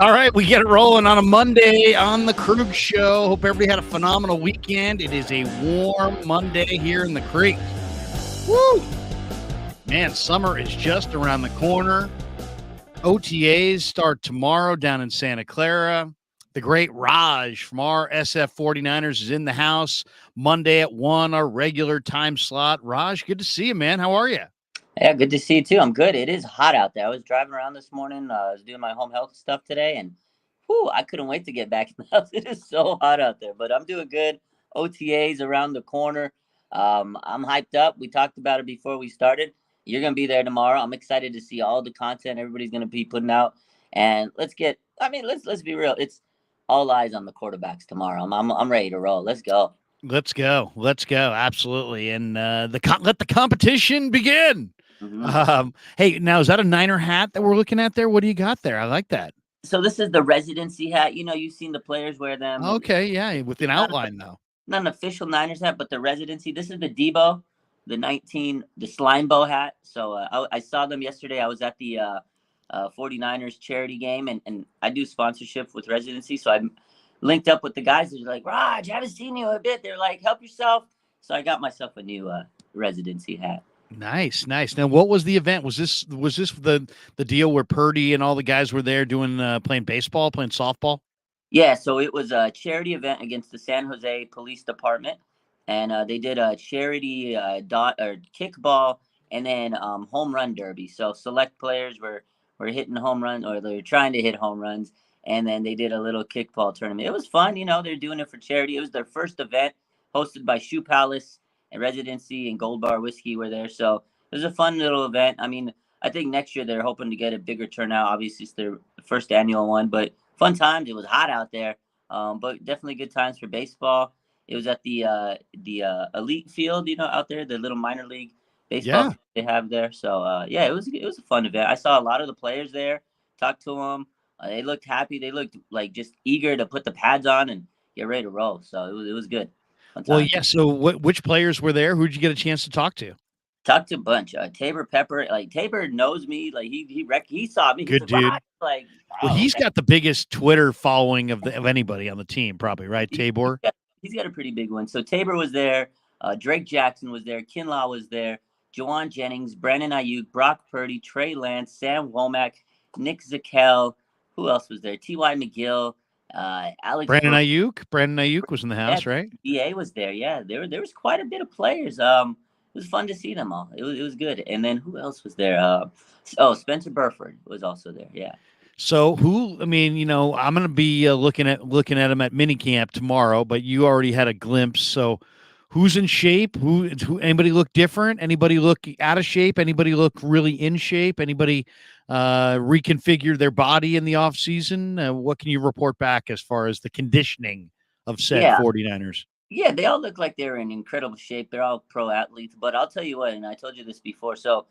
All right, we get it rolling on a Monday on the Krug Show. Hope everybody had a phenomenal weekend. It is a warm Monday here in the creek. Woo! Man, summer is just around the corner. OTAs start tomorrow down in Santa Clara. The great Raj from our SF 49ers is in the house Monday at 1, our regular time slot. Raj, good to see you, man. How are you? Yeah, good to see you too. I'm good. It is hot out there. I was driving around this morning. I was doing my home health stuff today, and I couldn't wait to get back in the house. It is so hot out there, but I'm doing good. OTAs around the corner. I'm hyped up. We talked about it before we started. You're gonna be there tomorrow. I'm excited to see all the content everybody's gonna be putting out. And let's be real. It's all eyes on the quarterbacks tomorrow. I'm ready to roll. Let's go. Let's go. Absolutely. And let the competition begin. Mm-hmm. Hey, now is that a Niner hat that we're looking at there? What do you got there? I like that. So this is the residency hat. You've seen the players wear them. Okay, yeah, with an outline though. Not an official Niners hat, but the residency. This is the Debo, the Slimebo hat. So I saw them yesterday. I was at the 49ers charity game, and I do sponsorship with residency. So I linked up with the guys. They're like, Raj, I haven't seen you in a bit. They're like, help yourself. So I got myself a new residency hat. Nice. Now, what was the event? Was this the deal where Purdy and all the guys were there doing playing baseball, playing softball? Yeah, so it was a charity event against the San Jose Police Department, and they did a charity kickball and then home run derby. So select players were hitting home runs, or they were trying to hit home runs, and then they did a little kickball tournament. It was fun, they're doing it for charity. It was their first event, hosted by Shoe Palace and Residency and Gold Bar Whiskey were there. So it was a fun little event. I mean, I think next year they're hoping to get a bigger turnout. Obviously, it's their first annual one, but fun times. It was hot out there, but definitely good times for baseball. It was at the elite field, out there, the little minor league baseball they have there. So it was a fun event. I saw a lot of the players there, talked to them. They looked happy. They looked like just eager to put the pads on and get ready to roll. So it was good. Well, yeah. So which players were there? Who did you get a chance to talk to? Talked to a bunch. Tabor Pepper. Like Tabor knows me. Like he saw me. Good dude. Like, he's got the biggest Twitter following of anybody on the team, probably, right? Tabor. He's got a pretty big one. So Tabor was there. Drake Jackson was there. Kinlaw was there. Juwan Jennings, Brandon Ayuk, Brock Purdy, Trey Lance, Sam Womack, Nick Zakel. Who else was there? T.Y. McGill. Alex Brandon Ayuk was in the house, right? DA was there. Yeah, there was quite a bit of players. It was fun to see them all. It was good. And then who else was there? Spencer Burford was also there. Yeah. So I'm going to be looking at him at minicamp tomorrow, but you already had a glimpse. So who's in shape? Who anybody look different? Anybody look out of shape? Anybody look really in shape? Anybody reconfigure their body in the off season? What can you report back as far as the conditioning of said 49ers? Yeah, they all look like they're in incredible shape. They're all pro athletes, but I'll tell you what, and I told you this before. So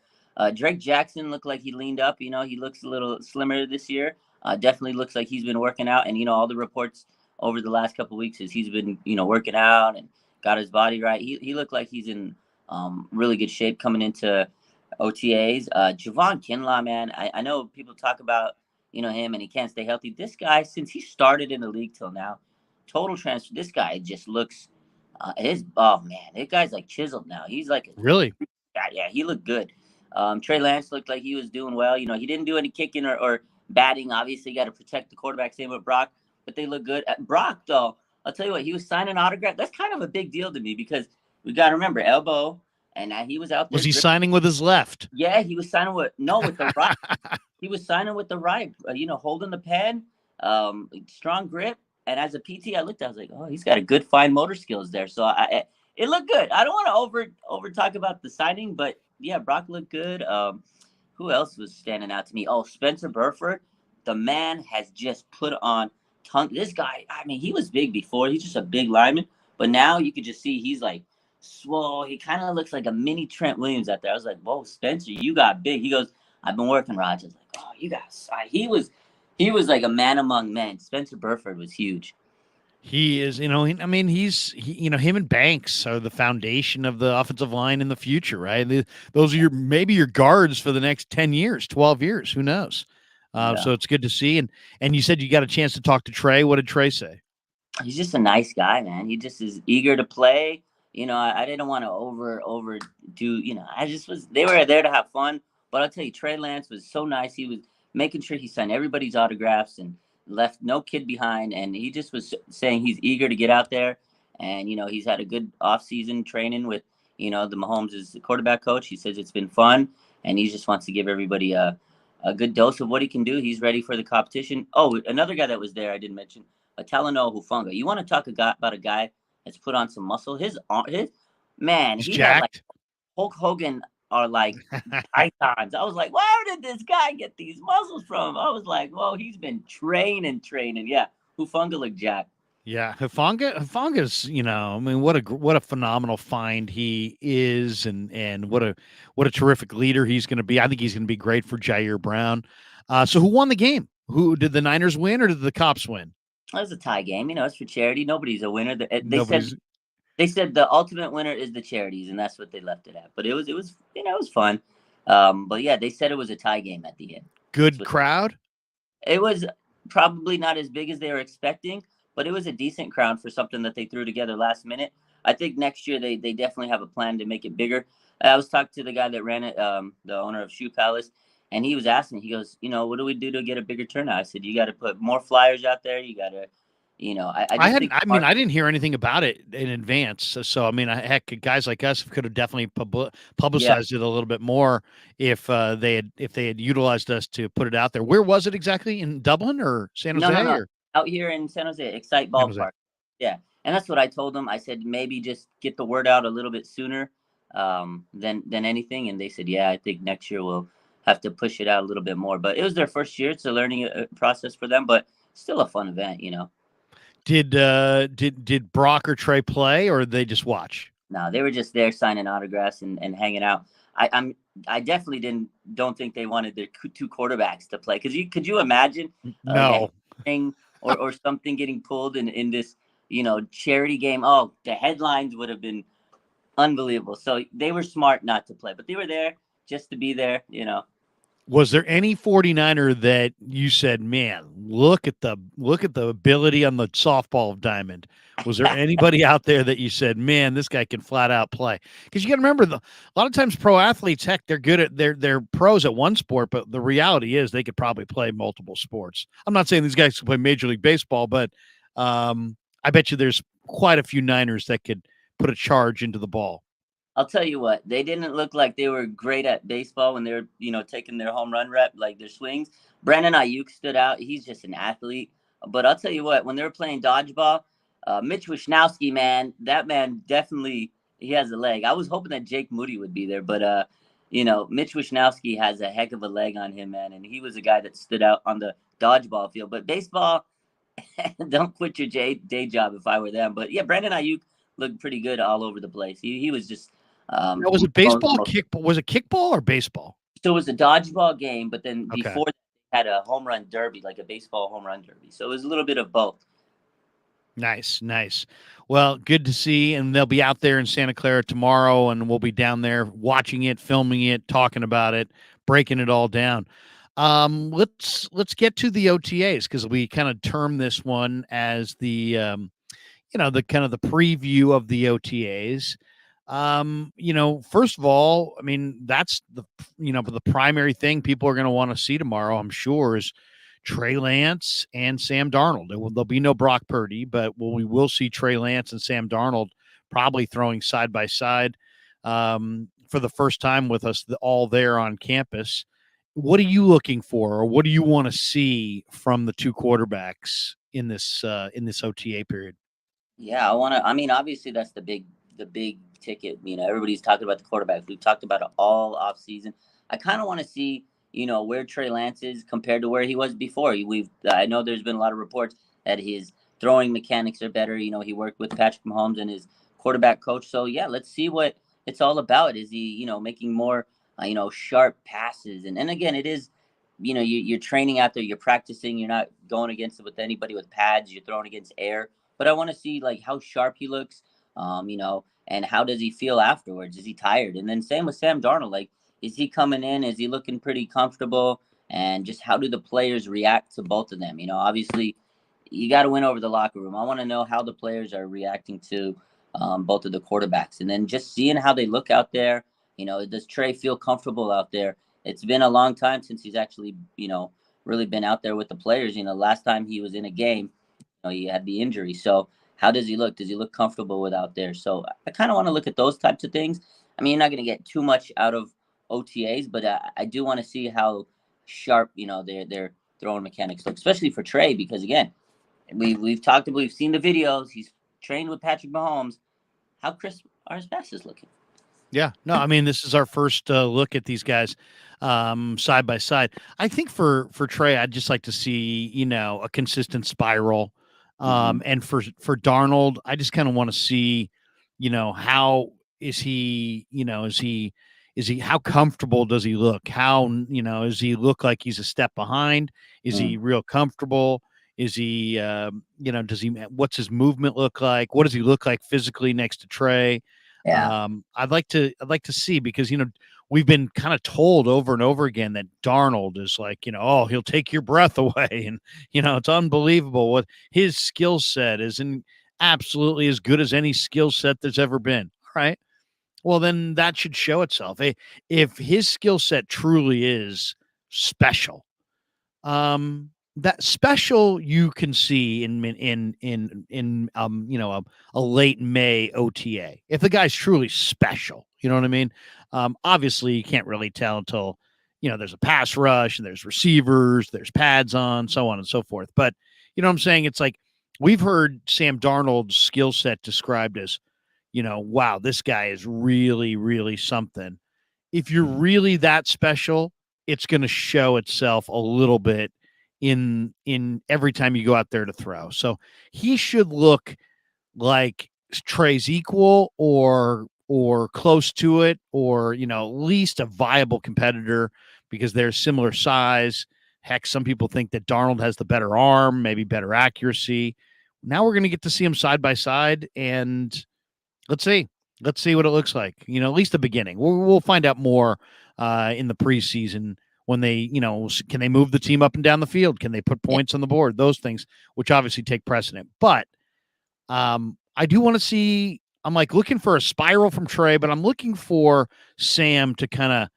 Drake Jackson looked like he leaned up. He looks a little slimmer this year. Definitely looks like he's been working out. And, all the reports over the last couple of weeks is he's been, working out and got his body right. He looked like he's in really good shape coming into OTAs. Javon Kinlaw, man, I know people talk about, him and he can't stay healthy. This guy, since he started in the league till now, total transfer. This guy just looks that guy's like chiseled now. He's like really, yeah, he looked good. Trey Lance looked like he was doing well. He didn't do any kicking or batting. Obviously, you got to protect the quarterback. Same with Brock, but they look good. Brock, though, I'll tell you what, he was signing autograph. That's kind of a big deal to me because we got to remember elbow, and he was out there. Was he signing with his left? Yeah, he was signing with the right. He was signing with the right. Holding the pen, strong grip. And as a PT, I looked, I was like, oh, he's got a good fine motor skills there. So it looked good. I don't want to over talk about the signing, but yeah, Brock looked good. Who else was standing out to me? Oh, Spencer Burford. The man has just put on tongue. This guy, he was big before. He's just a big lineman. But now you could just see he's like swole. He kind of looks like a mini Trent Williams out there. I was like, whoa, Spencer, you got big. He goes, I've been working, Raj. I was like, oh, you got size. He was like a man among men. Spencer Burford was huge. He is, him and Banks are the foundation of the offensive line in the future, right? Those are maybe your guards for the next 10 years, 12 years. Who knows? Yeah. So it's good to see. And you said you got a chance to talk to Trey. What did Trey say? He's just a nice guy, man. He just is eager to play. I didn't want to overdo. I just was. They were there to have fun. But I'll tell you, Trey Lance was so nice. He was making sure he signed everybody's autographs and left no kid behind. And he just was saying he's eager to get out there. And he's had a good offseason training with the Mahomes' quarterback coach. He says it's been fun, and he just wants to give everybody a good dose of what he can do. He's ready for the competition. Oh, another guy that was there I didn't mention, Talanoa Hufanga. You want to talk about a guy that's put on some muscle? His man, He's he had like jacked. Hulk Hogan or like pythons. I was like, where did this guy get these muscles from? I was like, whoa, he's been training. Yeah, Hufanga looked jacked. Yeah, Hufanga's, I mean, what a phenomenal find he is, and what a terrific leader he's going to be. I think he's going to be great for Jair Brown. So who won the game? Who did the Niners win, or did the Cops win? It was a tie game. It's for charity. Nobody's a winner. They said Nobody's the ultimate winner is the charities, and that's what they left it at. But it was fun. But yeah, they said it was a tie game at the end. good crowd. It was probably not as big as they were expecting, but it was a decent crowd for something that they threw together last minute. I think next year they definitely have a plan to make it bigger. I was talking to the guy that ran it, the owner of Shoe Palace, and he was asking, he goes, what do we do to get a bigger turnout? I said, you got to put more flyers out there. You got to, I I just hadn't. think, I mean, I didn't hear anything about it in advance. So I mean, heck, guys like us could have definitely yeah, publicized it a little bit more if they had utilized us to put it out there. Where was it exactly? In Dublin or San no, Jose no, or out here in San Jose, Excite San Jose? Ballpark. Yeah, and that's what I told them. I said maybe just get the word out a little bit sooner than anything, and they said, yeah, I think next year we'll have to push it out a little bit more. But it was their first year; it's a learning process for them, but still a fun event. Did Brock or Trey play, or they just watch? No, they were just there signing autographs and hanging out. I definitely don't think they wanted their two quarterbacks to play, because could you imagine like a No. thing or something getting pulled in this charity game? Oh, the headlines would have been unbelievable. So they were smart not to play, but they were there just to be there. Was there any 49er that you said, man, look at the ability on the softball of Diamond? Was there anybody out there that you said, man, this guy can flat out play? Because you got to remember, a lot of times pro athletes, heck, they're good at they're pros at one sport, but the reality is they could probably play multiple sports. I'm not saying these guys can play Major League Baseball, but I bet you there's quite a few Niners that could put a charge into the ball. I'll tell you what, they didn't look like they were great at baseball when they were, taking their home run rep, like their swings. Brandon Ayuk stood out. He's just an athlete. But I'll tell you what, when they were playing dodgeball, Mitch Wishnowsky, man, that man definitely, he has a leg. I was hoping that Jake Moody would be there, but Mitch Wishnowsky has a heck of a leg on him, man, and he was a guy that stood out on the dodgeball field. But baseball, don't quit your day job if I were them. But yeah, Brandon Ayuk looked pretty good all over the place. He was just Now, was it baseball, kickball? Was it kickball or baseball? so it was a dodgeball game, but then Okay. before that, they had a home run derby, like a baseball home run derby. So it was a little bit of both. Nice, nice. Well, good to see, and they'll be out there in Santa Clara tomorrow, and we'll be down there watching it, filming it, talking about it, breaking it all down. Let's get to the OTAs, because we kind of term this one as the the kind of the preview of the OTAs. First of all, I mean, that's the primary thing people are going to want to see tomorrow, I'm sure, is Trey Lance and Sam Darnold. There'll be no Brock Purdy, but we will see Trey Lance and Sam Darnold probably throwing side by side for the first time with us all there on campus. What are you looking for, or what do you want to see from the two quarterbacks in this OTA period? Yeah, I mean, obviously that's the big ticket. Everybody's talking about the quarterbacks. We've talked about it all off season. I kind of want to see, where Trey Lance is compared to where he was before. I know there's been a lot of reports that his throwing mechanics are better. He worked with Patrick Mahomes and his quarterback coach. So yeah, let's see what it's all about. Is he, making more, sharp passes? And again, it is, you're training out there, you're practicing, you're not going against it with anybody with pads. You're throwing against air. But I want to see like how sharp he looks, and how does he feel afterwards? Is he tired? And then same with Sam Darnold. Like, is he coming in? Is he looking pretty comfortable? and just how do the players react to both of them? Obviously, you got to win over the locker room. I want to know how the players are reacting to both of the quarterbacks, and then just seeing how they look out there. Does Trey feel comfortable out there? It's been a long time since he's actually, really been out there with the players. Last time he was in a game, he had the injury. So how does he look? Does he look comfortable with out there? So I kind of want to look at those types of things. I mean, you're not going to get too much out of OTAs, but I do want to see how sharp, their throwing mechanics look, especially for Trey, because again, we've seen the videos. He's trained with Patrick Mahomes. How crisp are his passes looking? Yeah, no, I mean, this is our first look at these guys side by side. I think for Trey, I'd just like to see, a consistent spiral. And for Darnold, I just kind of want to see, how is he, how comfortable does he look? How, does he look like he's a step behind? Is he real comfortable? Is he, what's his movement look like? What does he look like physically next to Trey? Yeah. I'd like to see, because we've been kind of told over and over again that Darnold is like, oh, he'll take your breath away, and it's unbelievable what his skill set is, and absolutely as good as any skill set there's ever been. Right? Well, then that should show itself. If his skill set truly is special, that special you can see in a late May OTA. If the guy's truly special, you know what I mean? Obviously you can't really tell until there's a pass rush and there's receivers, there's pads on, so on and so forth. But you know what I'm saying? It's like we've heard Sam Darnold's skill set described as, wow, this guy is really, really something. If you're really that special, it's going to show itself a little bit in every time you go out there to throw. So he should look like Trey's equal or close to it, or at least a viable competitor, because they're similar size. Heck, some people think that Darnold has the better arm, maybe better accuracy. Now we're going to get to see them side by side, and let's see what it looks like. At least the beginning. We'll find out more in the preseason, when they, can they move the team up and down the field? Can they put points on the board? Those things, which obviously take precedent. But I do want to see, I'm like looking for a spiral from Trey, but I'm looking for Sam to kind of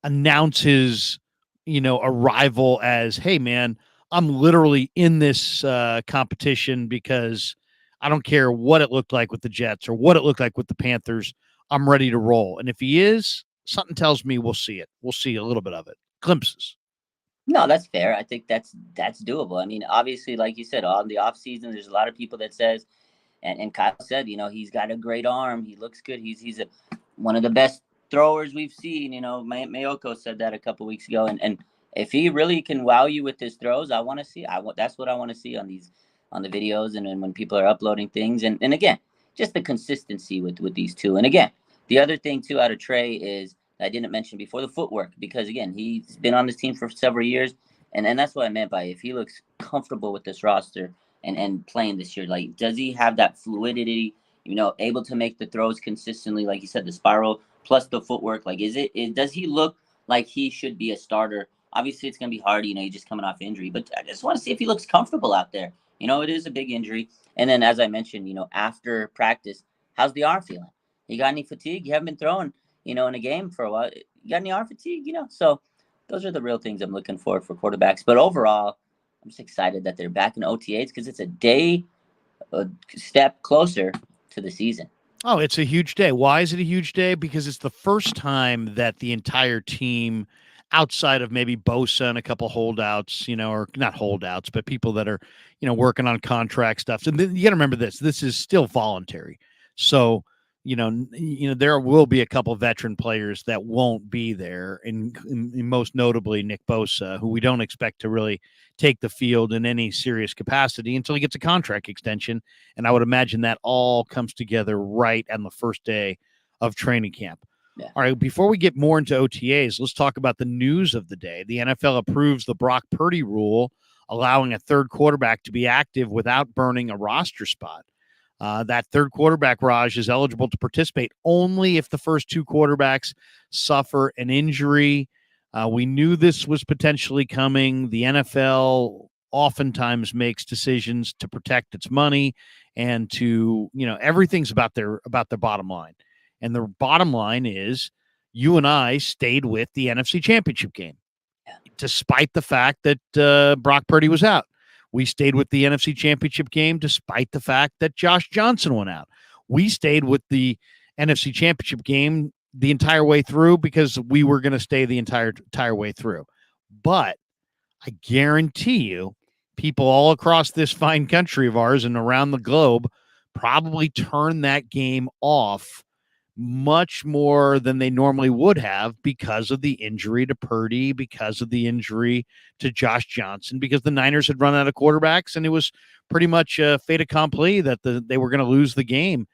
announce his, arrival as, hey, man, I'm literally in this competition, because I don't care what it looked like with the Jets or what it looked like with the Panthers. I'm ready to roll. And if he is, something tells me we'll see it. We'll see a little bit of it. Glimpses. No, that's fair. I think that's doable. I mean, obviously, like you said, on the off season, there's a lot of people that says, and Kyle said, he's got a great arm. He looks good. He's one of the best throwers we've seen. Mayoko said that a couple weeks ago, and if he really can wow you with his throws, I want to see. That's what I want to see on the videos, and when people are uploading things, and again, just the consistency with these two. And again, the other thing too out of Trey is, I didn't mention before, the footwork, because again, he's been on this team for several years, and that's what I meant by, if he looks comfortable with this roster and playing this year, like, does he have that fluidity, able to make the throws consistently, like you said, the spiral plus the footwork, like does he look like he should be a starter? Obviously it's going to be hard, he's just coming off injury, but I just want to see if he looks comfortable out there. It is a big injury. And then, as I mentioned, after practice, how's the arm feeling? You got any fatigue? You haven't been throwing in a game for a while. You got any arm fatigue? So those are the real things I'm looking for quarterbacks. But overall, I'm just excited that they're back in OTAs, because it's a step closer to the season. Oh, it's a huge day. Why is it a huge day? Because it's the first time that the entire team, outside of maybe Bosa and a couple holdouts, or not holdouts, but people that are, working on contract stuff. So you got to remember this is still voluntary. So, there will be a couple veteran players that won't be there, and most notably Nick Bosa, who we don't expect to really take the field in any serious capacity until he gets a contract extension. And I would imagine that all comes together right on the first day of training camp. Yeah. All right, before we get more into OTAs, let's talk about the news of the day. The NFL approves the Brock Purdy rule, allowing a third quarterback to be active without burning a roster spot. That third quarterback, Raj, is eligible to participate only if the first two quarterbacks suffer an injury. We knew this was potentially coming. The NFL oftentimes makes decisions to protect its money and to, everything's about their bottom line. And the bottom line is you and I stayed with the NFC Championship game, despite the fact that Brock Purdy was out. We stayed with the NFC Championship game despite the fact that Josh Johnson went out. We stayed with the NFC Championship game the entire way through because we were going to stay the entire way through. But I guarantee you, people all across this fine country of ours and around the globe probably turn that game off much more than they normally would have because of the injury to Purdy, because of the injury to Josh Johnson, because the Niners had run out of quarterbacks and it was pretty much a fait accompli that they were going to lose the game.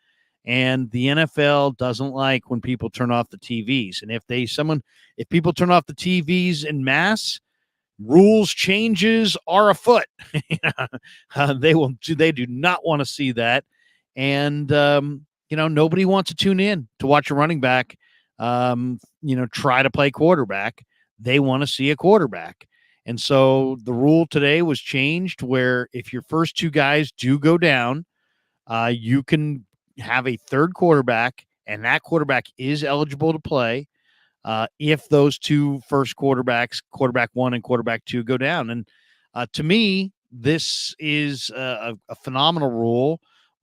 And the NFL doesn't like when people turn off the TVs. And if people turn off the TVs en masse, rules changes are afoot. They do not want to see that. And, nobody wants to tune in to watch a running back, try to play quarterback. They want to see a quarterback. And so the rule today was changed where if your first two guys do go down, you can have a third quarterback, and that quarterback is eligible to play if those two first quarterbacks, quarterback one and quarterback two, go down. And to me, this is a phenomenal rule.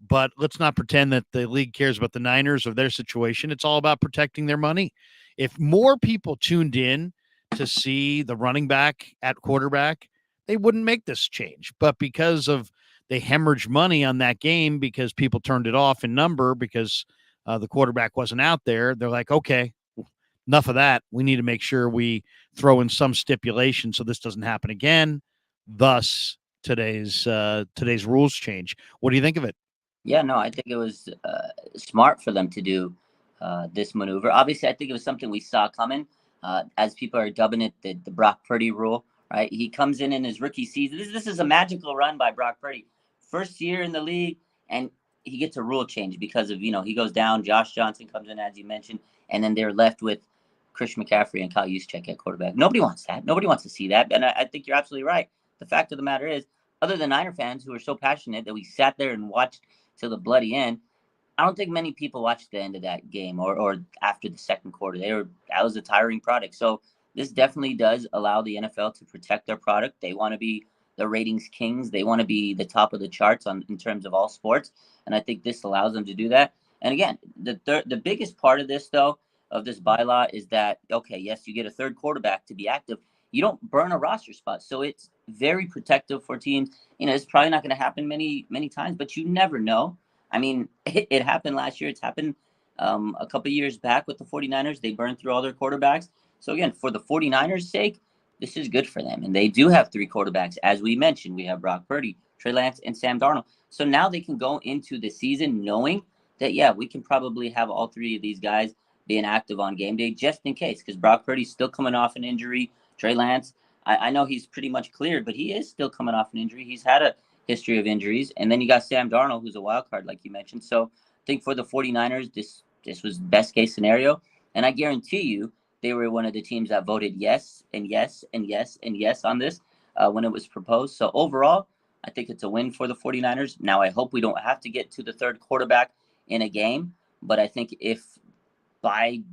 But let's not pretend that the league cares about the Niners or their situation. It's all about protecting their money. If more people tuned in to see the running back at quarterback, they wouldn't make this change. But because of they hemorrhaged money on that game because people turned it off in number because the quarterback wasn't out there, they're like, okay, enough of that. We need to make sure we throw in some stipulation so this doesn't happen again. Thus, today's rules change. What do you think of it? Yeah, no, I think it was smart for them to do this maneuver. Obviously, I think it was something we saw coming, as people are dubbing it the Brock Purdy rule, right? He comes in his rookie season. This is a magical run by Brock Purdy. First year in the league, and he gets a rule change because of, he goes down. Josh Johnson comes in, as you mentioned, and then they're left with Chris McCaffrey and Kyle Juszczyk at quarterback. Nobody wants that. Nobody wants to see that. And I think you're absolutely right. The fact of the matter is, other than Niner fans who are so passionate that we sat there and watched till the bloody end, I don't think many people watched the end of that game or after the second quarter. That was a tiring product. So this definitely does allow the NFL to protect their product. They want to be the ratings kings. They want to be the top of the charts in terms of all sports. And I think this allows them to do that. And again, the biggest part of this, though, of this bylaw is that, okay, yes, you get a third quarterback to be active. You don't burn a roster spot. So it's very protective for teams. It's probably not going to happen many, many times, but you never know. I mean, it happened last year. It's happened a couple of years back with the 49ers. They burned through all their quarterbacks. So again, for the 49ers' sake, this is good for them. And they do have three quarterbacks. As we mentioned, we have Brock Purdy, Trey Lance, and Sam Darnold. So now they can go into the season knowing that, yeah, we can probably have all three of these guys being active on game day just in case, because Brock Purdy's still coming off an injury. Trey Lance, I know he's pretty much cleared, but he is still coming off an injury. He's had a history of injuries. And then you got Sam Darnold, who's a wild card, like you mentioned. So I think for the 49ers, this was best case scenario. And I guarantee you, they were one of the teams that voted yes and yes and yes and yes on this when it was proposed. So overall, I think it's a win for the 49ers. Now, I hope we don't have to get to the third quarterback in a game. But I think if by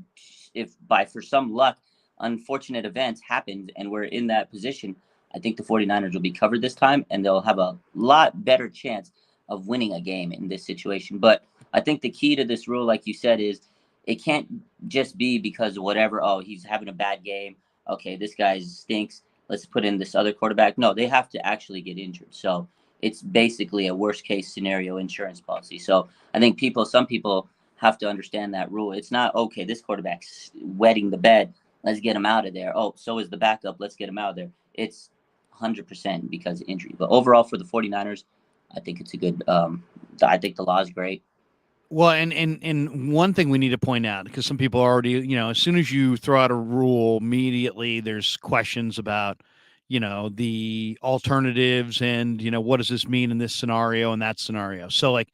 for some luck, unfortunate events happened and we're in that position, I think the 49ers will be covered this time and they'll have a lot better chance of winning a game in this situation. But I think the key to this rule, like you said, is it can't just be because of whatever, oh, he's having a bad game. Okay, this guy stinks. Let's put in this other quarterback. No, they have to actually get injured. So it's basically a worst case scenario insurance policy. So I think some people have to understand that rule. It's not, okay, this quarterback's wetting the bed. Let's get him out of there. Oh, so is the backup. Let's get him out of there. It's 100% because of injury. But overall, for the 49ers, I think it's a good I think the law is great. Well, and one thing we need to point out, because some people already, as soon as you throw out a rule, immediately there's questions about, the alternatives and, what does this mean in this scenario and that scenario. So, like,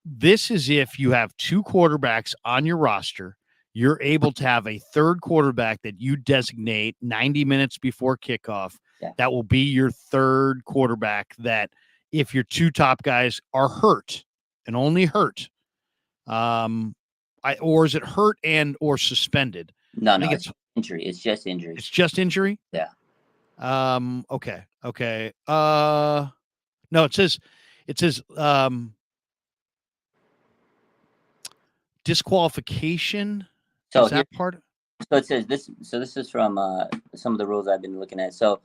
this is if you have two quarterbacks on your roster, you're able to have a third quarterback that you designate 90 minutes before kickoff. Yeah. That will be your third quarterback that if your two top guys are hurt and only hurt, or is it hurt and or suspended? No, I think it's injury. It's just injury. It's just injury? Yeah. Okay. No, it says disqualification. So is that part? So it says this. So this is from some of the rules I've been looking at. So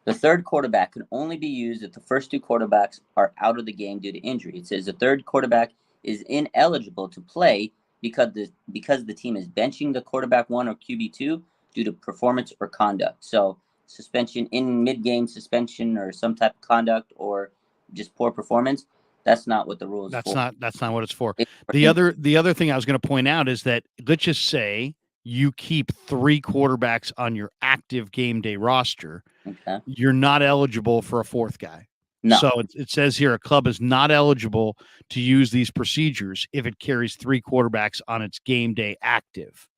the third quarterback can only be used if the first two quarterbacks are out of the game due to injury. It says the third quarterback is ineligible to play because the team is benching the quarterback 1 or QB2 due to performance or conduct. So suspension in mid-game suspension or some type of conduct or just poor performance. That's not what the rule is for. That's not what it's for. The other thing I was going to point out is that let's just say you keep 3 quarterbacks on your active game day roster. Okay. You're not eligible for a fourth guy. No. So it says here a club is not eligible to use these procedures if it carries 3 quarterbacks on its game day active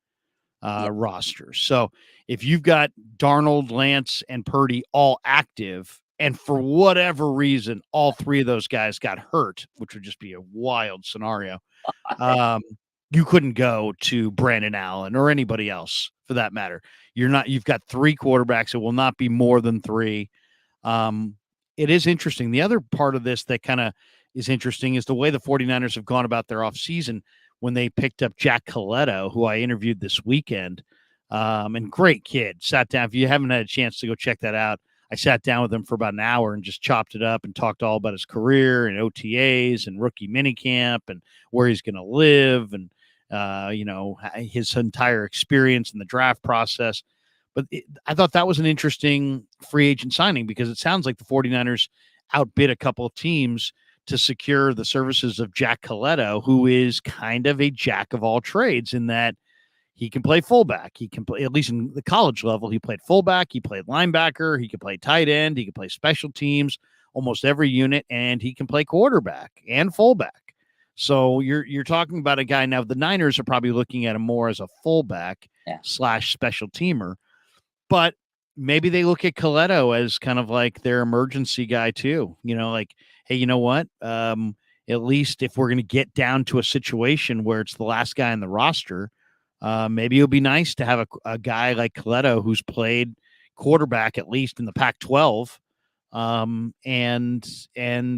roster. So if you've got Darnold, Lance, and Purdy all active, and for whatever reason, all 3 of those guys got hurt, which would just be a wild scenario, you couldn't go to Brandon Allen or anybody else for that matter. You've got 3 quarterbacks. It will not be more than 3. It is interesting. The other part of this that kind of is interesting is the way the 49ers have gone about their offseason when they picked up Jack Coletto, who I interviewed this weekend. And great kid. Sat down. If you haven't had a chance to go check that out, I sat down with him for about an hour and just chopped it up and talked all about his career and OTAs and rookie minicamp and where he's going to live and, his entire experience in the draft process. But I thought that was an interesting free agent signing because it sounds like the 49ers outbid a couple of teams to secure the services of Jack Coletto, who is kind of a jack of all trades in that he can play fullback. He can play, at least in the college level, he played fullback, he played linebacker, he can play tight end, he can play special teams, almost every unit, and he can play quarterback and fullback. So you're talking about a guy now. The Niners are probably looking at him more as a fullback / special teamer, but maybe they look at Coletto as kind of like their emergency guy too. Like, hey, you know what? At least if we're going to get down to a situation where it's the last guy on the roster, maybe it would be nice to have a guy like Coletto who's played quarterback at least in the Pac-12, and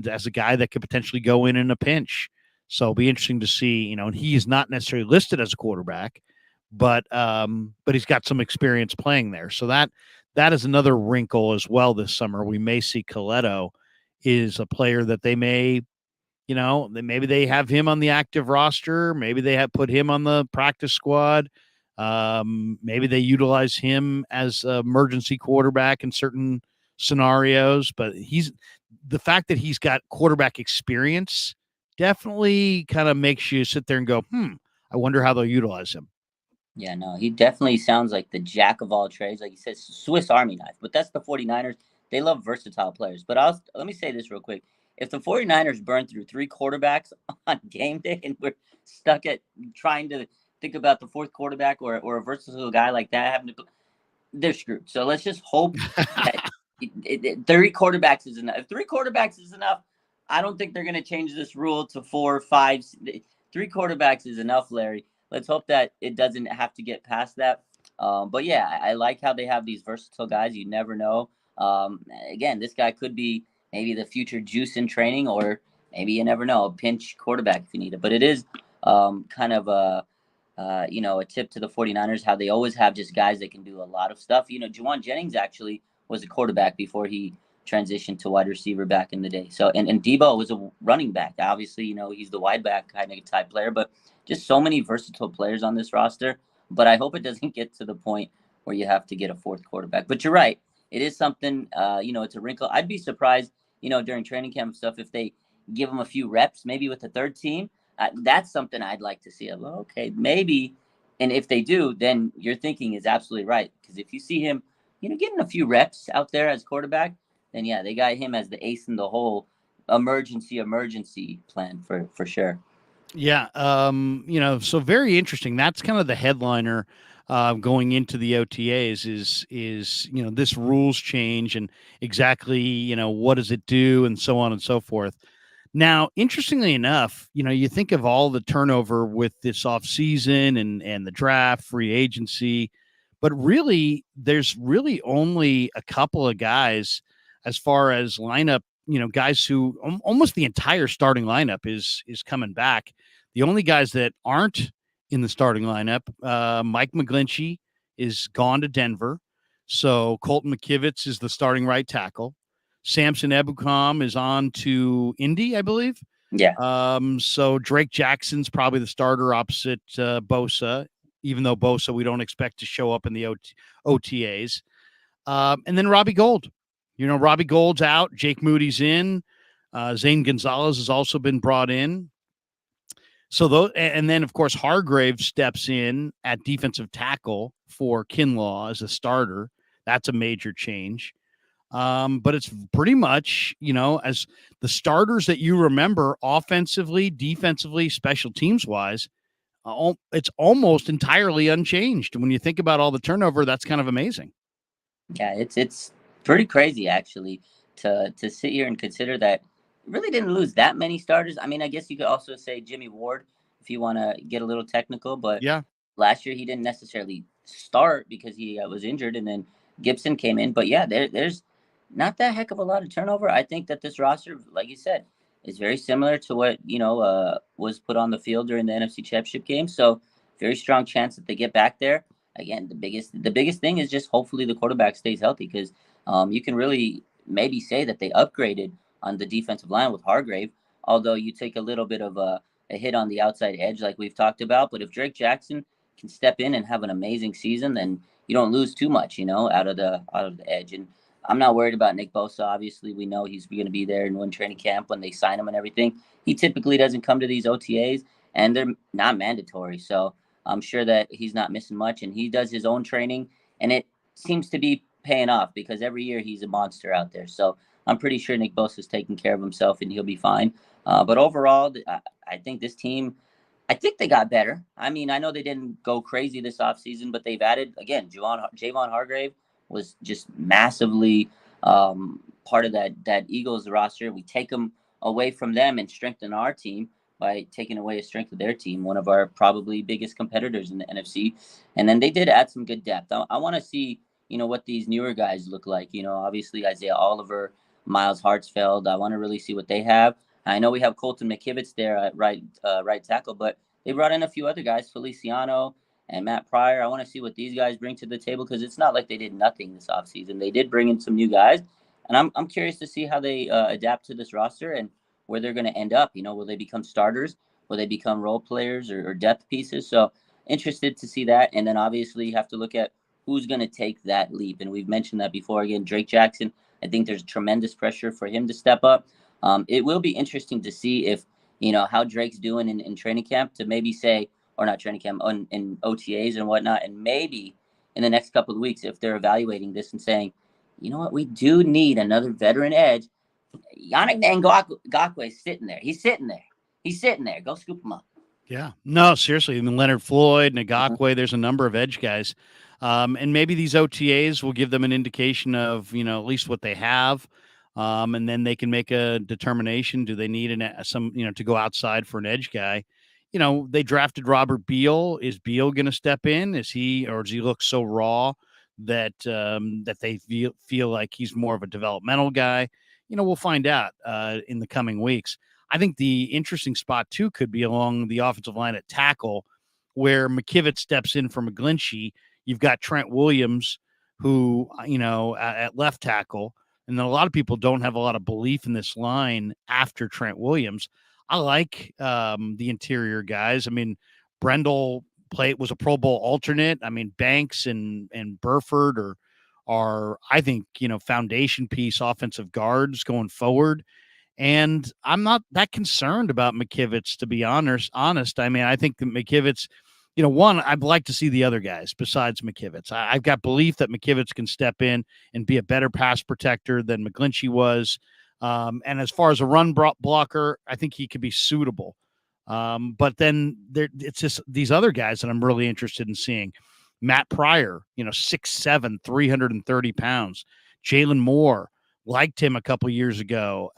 as a guy that could potentially go in a pinch. So it'll be interesting to see. And he is not necessarily listed as a quarterback, but he's got some experience playing there. So that is another wrinkle as well this summer. We may see Coletto is a player that they may. Maybe they have him on the active roster. Maybe they have put him on the practice squad. Maybe they utilize him as an emergency quarterback in certain scenarios. But the fact that he's got quarterback experience definitely kind of makes you sit there and go, I wonder how they'll utilize him. Yeah, no, he definitely sounds like the jack of all trades. Like he says, Swiss Army knife. But that's the 49ers. They love versatile players. But let me say this real quick. If the 49ers burn through 3 quarterbacks on game day and we're stuck at trying to think about the fourth quarterback or a versatile guy like that, they're screwed. So let's just hope that 3 quarterbacks is enough. If 3 quarterbacks is enough, I don't think they're going to change this rule to 4 or 5. 3 quarterbacks is enough, Larry. Let's hope that it doesn't have to get past that. But yeah, I like how they have these versatile guys. You never know. Again, this guy could be maybe the future juice in training, or maybe you never know, a pinch quarterback if you need it. But it is kind of a tip to the 49ers, how they always have just guys that can do a lot of stuff. Juwan Jennings actually was a quarterback before he transitioned to wide receiver back in the day. So, and Debo was a running back. Obviously, he's the wide back kind of type player, but just so many versatile players on this roster. But I hope it doesn't get to the point where you have to get a fourth quarterback. But you're right. It is something, it's a wrinkle. I'd be surprised, during training camp stuff, if they give him a few reps, maybe with the third team. That's something I'd like to see. Okay, maybe. And if they do, then your thinking is absolutely right. Because if you see him, getting a few reps out there as quarterback, then yeah, they got him as the ace in the hole emergency plan for sure. Yeah. So very interesting. That's kind of the headliner going into the OTAs is this rules change and exactly, what does it do and so on and so forth. Now, interestingly enough, you think of all the turnover with this offseason and the draft, free agency, but really, there's really only a couple of guys as far as lineup, guys who almost the entire starting lineup is coming back. The only guys that aren't in the starting lineup, Mike McGlinchey is gone to Denver. So Colton McKivitz is the starting right tackle. Samson Ebukam is on to Indy, I believe. Yeah. So Drake Jackson's probably the starter opposite Bosa, even though Bosa we don't expect to show up in the OTAs. And then Robbie Gold. Robbie Gold's out. Jake Moody's in. Zane Gonzalez has also been brought in. So those, and then of course Hargrave steps in at defensive tackle for Kinlaw as a starter. That's a major change. But it's pretty much, as the starters that you remember offensively, defensively, special teams wise, it's almost entirely unchanged. When you think about all the turnover, that's kind of amazing. Yeah, it's pretty crazy actually to sit here and consider that really didn't lose that many starters. I mean, I guess you could also say Jimmy Ward if you want to get a little technical, but Yeah. last year he didn't necessarily start because he was injured, and then Gibson came in. But yeah, there's not that heck of a lot of turnover. I think that this roster, like you said, is very similar to what was put on the field during the NFC Championship game. So very strong chance that they get back there. Again, the biggest thing is just hopefully the quarterback stays healthy, because you can really maybe say that they upgraded on the defensive line with Hargrave. Although you take a little bit of a hit on the outside edge, like we've talked about. But if Drake Jackson can step in and have an amazing season, then you don't lose too much, out of the edge. And I'm not worried about Nick Bosa. Obviously, we know he's going to be there in one training camp when they sign him and everything. He typically doesn't come to these OTAs, and they're not mandatory. So I'm sure that he's not missing much, and he does his own training, and it seems to be paying off because every year he's a monster out there. So I'm pretty sure Nick Bosa is taking care of himself, and he'll be fine. But overall, I think this team, I think they got better. I mean, I know they didn't go crazy this offseason, but they've added, again, Javon Hargrave was just massively part of that Eagles roster. We take them away from them and strengthen our team by taking away a strength of their team, one of our probably biggest competitors in the NFC. And then they did add some good depth. I want to see, what these newer guys look like. Obviously Isaiah Oliver, Miles Hartsfeld. I want to really see what they have. I know we have Colton McKivitz there at right tackle, but they brought in a few other guys, Feliciano and Matt Pryor. I want to see what these guys bring to the table, because it's not like they did nothing this offseason. They did bring in some new guys, and I'm curious to see how they adapt to this roster and where they're going to end up. Will they become starters? Will they become role players or depth pieces? So interested to see that. And then obviously you have to look at who's going to take that leap. And we've mentioned that before. Again, Drake Jackson, I think there's tremendous pressure for him to step up. It will be interesting to see if, how Drake's doing in training camp, to maybe say, or not training camp, in OTAs and whatnot. And maybe in the next couple of weeks, if they're evaluating this and saying, you know what, we do need another veteran edge. Yannick Ngakoue is sitting there. He's sitting there. He's sitting there. Go scoop him up. Yeah. No, seriously. I mean, Leonard Floyd, Mhm. Ngakwe, there's a number of edge guys. And maybe these OTAs will give them an indication of, at least what they have. And then they can make a determination. Do they need to go outside for an edge guy? They drafted Robert Beal. Is Beal going to step in? Or does he look so raw that they feel like he's more of a developmental guy? We'll find out in the coming weeks. I think the interesting spot too could be along the offensive line at tackle, where McKivitz steps in for McGlinchey. You've got Trent Williams, who at left tackle, and then a lot of people don't have a lot of belief in this line after Trent Williams. I like the interior guys. I mean, Brendel was a Pro Bowl alternate. I mean, Banks and Burford are I think foundation piece offensive guards going forward. And I'm not that concerned about McKivitz, to be honest. I mean, I think that McKivitz, one, I'd like to see the other guys besides McKivitz. I've got belief that McKivitz can step in and be a better pass protector than McGlinchey was. And as far as a run blocker, I think he could be suitable. But then it's just these other guys that I'm really interested in seeing. Matt Pryor, 6'7", 330 pounds. Jalen Moore, liked him a couple years ago,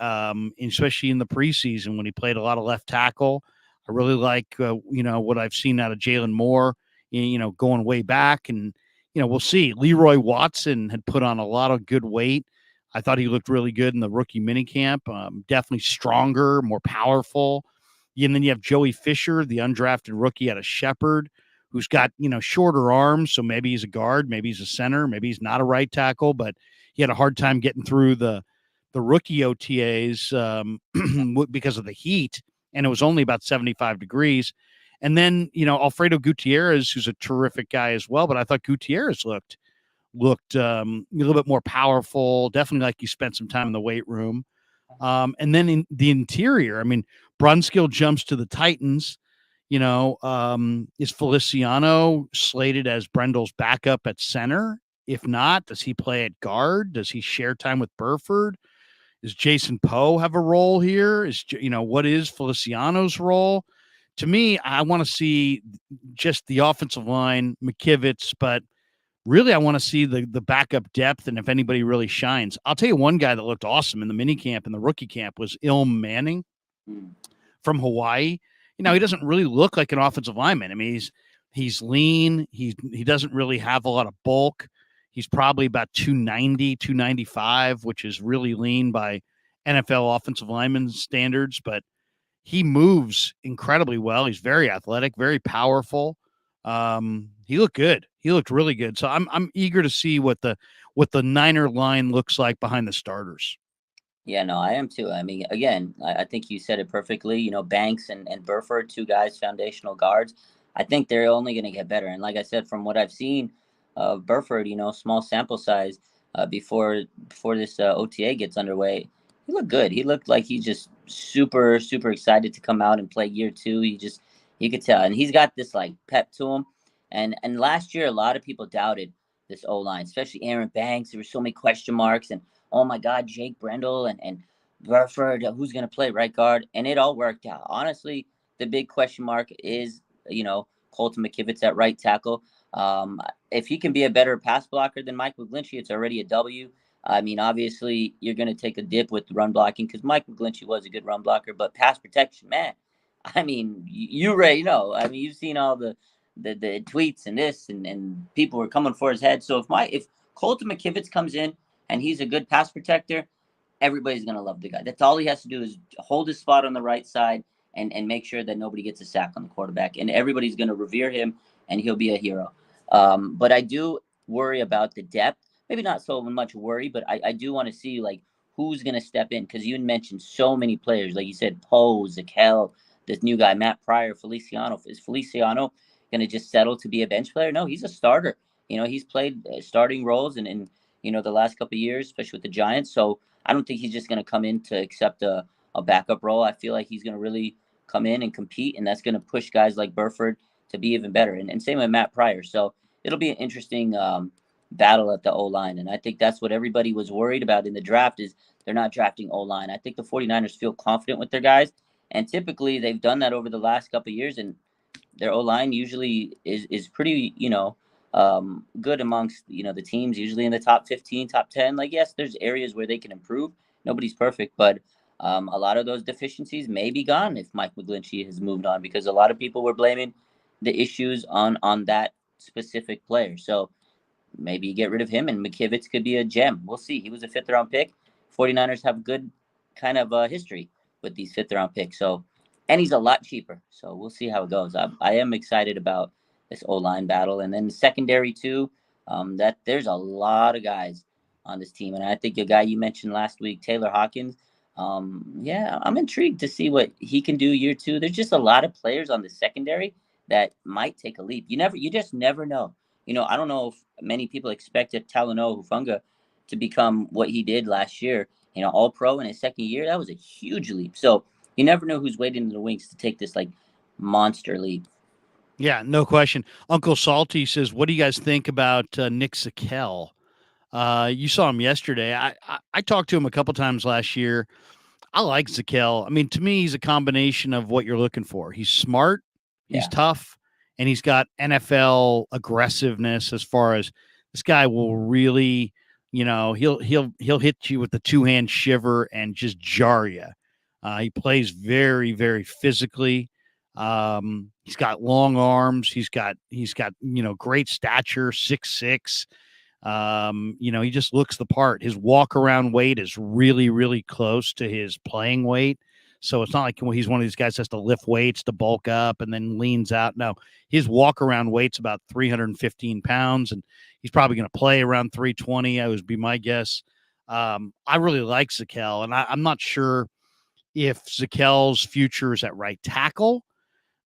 especially in the preseason when he played a lot of left tackle. I really like, what I've seen out of Jalen Moore, going way back. And, we'll see. Leroy Watson had put on a lot of good weight. I thought he looked really good in the rookie minicamp. Definitely stronger, more powerful. And then you have Joey Fisher, the undrafted rookie out of Shepherd, who's got, shorter arms. So maybe he's a guard, maybe he's a center, maybe he's not a right tackle, but he had a hard time getting through the rookie OTAs because of the heat. And it was only about 75 degrees. And then, Alfredo Gutierrez, who's a terrific guy as well. But I thought Gutierrez looked a little bit more powerful, definitely like he spent some time in the weight room. And then in the interior, I mean, Brunskill jumps to the Titans. Is Feliciano slated as Brendel's backup at center? If not, does he play at guard? Does he share time with Burford? Does Jason Poe have a role here? What is Feliciano's role? To me, I want to see just the offensive line, McKivitz, but really I want to see the backup depth and if anybody really shines. I'll tell you one guy that looked awesome in the mini camp and the rookie camp was Ilm Manning from Hawaii. He doesn't really look like an offensive lineman. I mean, he's lean. He doesn't really have a lot of bulk. He's probably about 290, 295, which is really lean by NFL offensive lineman standards, but he moves incredibly well. He's very athletic, very powerful. He looked good. He looked really good. So I'm eager to see what the Niner line looks like behind the starters. Yeah, no, I am too. I mean, again, I think you said it perfectly. Banks and Burford, two guys, foundational guards. I think they're only going to get better. And like I said, from what I've seen of Burford, small sample size before this OTA gets underway, he looked good. He looked like he's just super, super excited to come out and play year two. You could tell. And he's got this like pep to him. And last year, a lot of people doubted this O-line, especially Aaron Banks. There were so many question marks. And oh my God, Jake Brendel and Burford, who's going to play right guard? And it all worked out. Honestly, the big question mark is, Colton McKivitz at right tackle. If he can be a better pass blocker than Mike McGlinchey, it's already a W. I mean, obviously, you're going to take a dip with run blocking because Mike McGlinchey was a good run blocker, but pass protection, man. I mean, you already know. I mean, you've seen all the tweets and this, and people were coming for his head. So if Colton McKivitz comes in and he's a good pass protector, everybody's going to love the guy. That's all he has to do is hold his spot on the right side and make sure that nobody gets a sack on the quarterback. And everybody's going to revere him, and he'll be a hero. But I do worry about the depth. Maybe not so much worry, but I do want to see, like, who's going to step in. Because you mentioned so many players. Like you said, Poe, Zakel, this new guy, Matt Pryor, Feliciano. Is Feliciano going to just settle to be a bench player? No, he's a starter. He's played starting roles in the last couple of years, especially with the Giants. So I don't think he's just going to come in to accept a backup role. I feel like he's going to really come in and compete, and that's going to push guys like Burford to be even better. And same with Matt Pryor. So it'll be an interesting battle at the O-line. And I think that's what everybody was worried about in the draft is they're not drafting O-line. I think the 49ers feel confident with their guys. And typically they've done that over the last couple of years. And their O-line usually is pretty, good amongst, the teams, usually in the top 15, top 10. Like, yes, there's areas where they can improve. Nobody's perfect, but a lot of those deficiencies may be gone if Mike McGlinchey has moved on, because a lot of people were blaming the issues on that specific player. So maybe you get rid of him and McKivitz could be a gem. We'll see. He was a 5th round pick. 49ers have good kind of history with these 5th round picks. So, and he's a lot cheaper. So we'll see how it goes. I am excited about this O-line battle. And then secondary too, that there's a lot of guys on this team. And I think a guy you mentioned last week, Taylor Hawkins, I'm intrigued to see what he can do year two. There's just a lot of players on the secondary that might take a leap. You just never know. I don't know if many people expected Talanoa Hufanga to become what he did last year, all pro in his second year. That was a huge leap. So you never know who's waiting in the wings to take this like monster leap. Yeah, no question. Uncle Salty says, what do you guys think about Nick Zakel? You saw him yesterday. I talked to him a couple times last year. I like Zakel. I mean, to me, he's a combination of what you're looking for. He's smart, he's Yeah. tough, and he's got NFL aggressiveness as far as this guy will really, he'll hit you with the two-hand shiver and just jar you. He plays very, very physically. He's got long arms. He's got great stature, 6'6". He just looks the part. His walk around weight is really, really close to his playing weight. So it's not like he's one of these guys that has to lift weights to bulk up and then leans out. No, his walk around weight's about 315 pounds, and he's probably going to play around 320. That would be my guess. I really like Zakel, and I'm not sure if Zakel's future is at right tackle.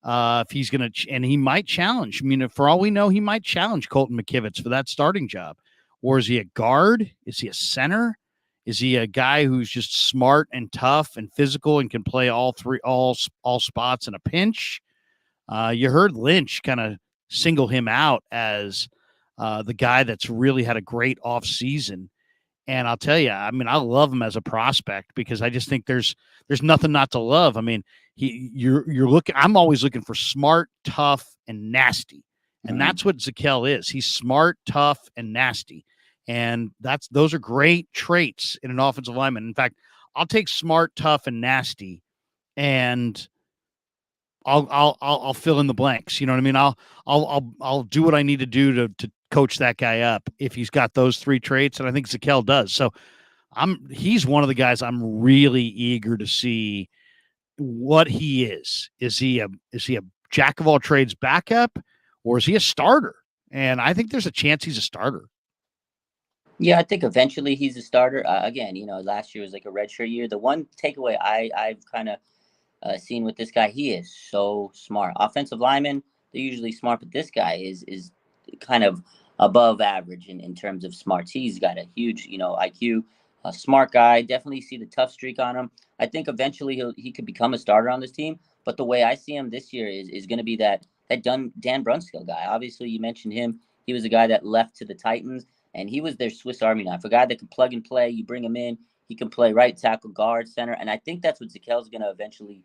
If he's going to, and he might challenge. I mean, for all we know, he might challenge Colton McKivitz for that starting job. Or is he a guard? Is he a center? Is he a guy who's just smart and tough and physical and can play all spots in a pinch? You heard Lynch kind of single him out as the guy that's really had a great offseason. And I'll tell you, I mean, I love him as a prospect because I just think there's nothing not to love. I mean, you're looking. I'm always looking for smart, tough, and nasty, and that's what Zakel is. He's smart, tough, and nasty, and those are great traits in an offensive lineman. In fact, I'll take smart, tough, and nasty, and I'll fill in the blanks. You know what I mean? I'll do what I need to do to coach that guy up if he's got those three traits, and I think Zakel does. So he's one of the guys I'm really eager to see what he is. Is he a jack of all trades backup, or is he a starter? And I think there's a chance he's a starter. Yeah, I think eventually he's a starter. Again, last year was like a redshirt year. The one takeaway I've kind of seen with this guy, he is so smart. Offensive linemen, they're usually smart, but this guy is kind of above average in terms of smarts. He's got a huge, IQ, a smart guy. Definitely see the tough streak on him. I think eventually he could become a starter on this team. But the way I see him this year is going to be that Dan Brunskill guy. Obviously, you mentioned him. He was a guy that left to the Titans, and he was their Swiss Army knife. A guy that could plug and play. You bring him in, he can play right tackle, guard, center, and I think that's what Zakel's going to eventually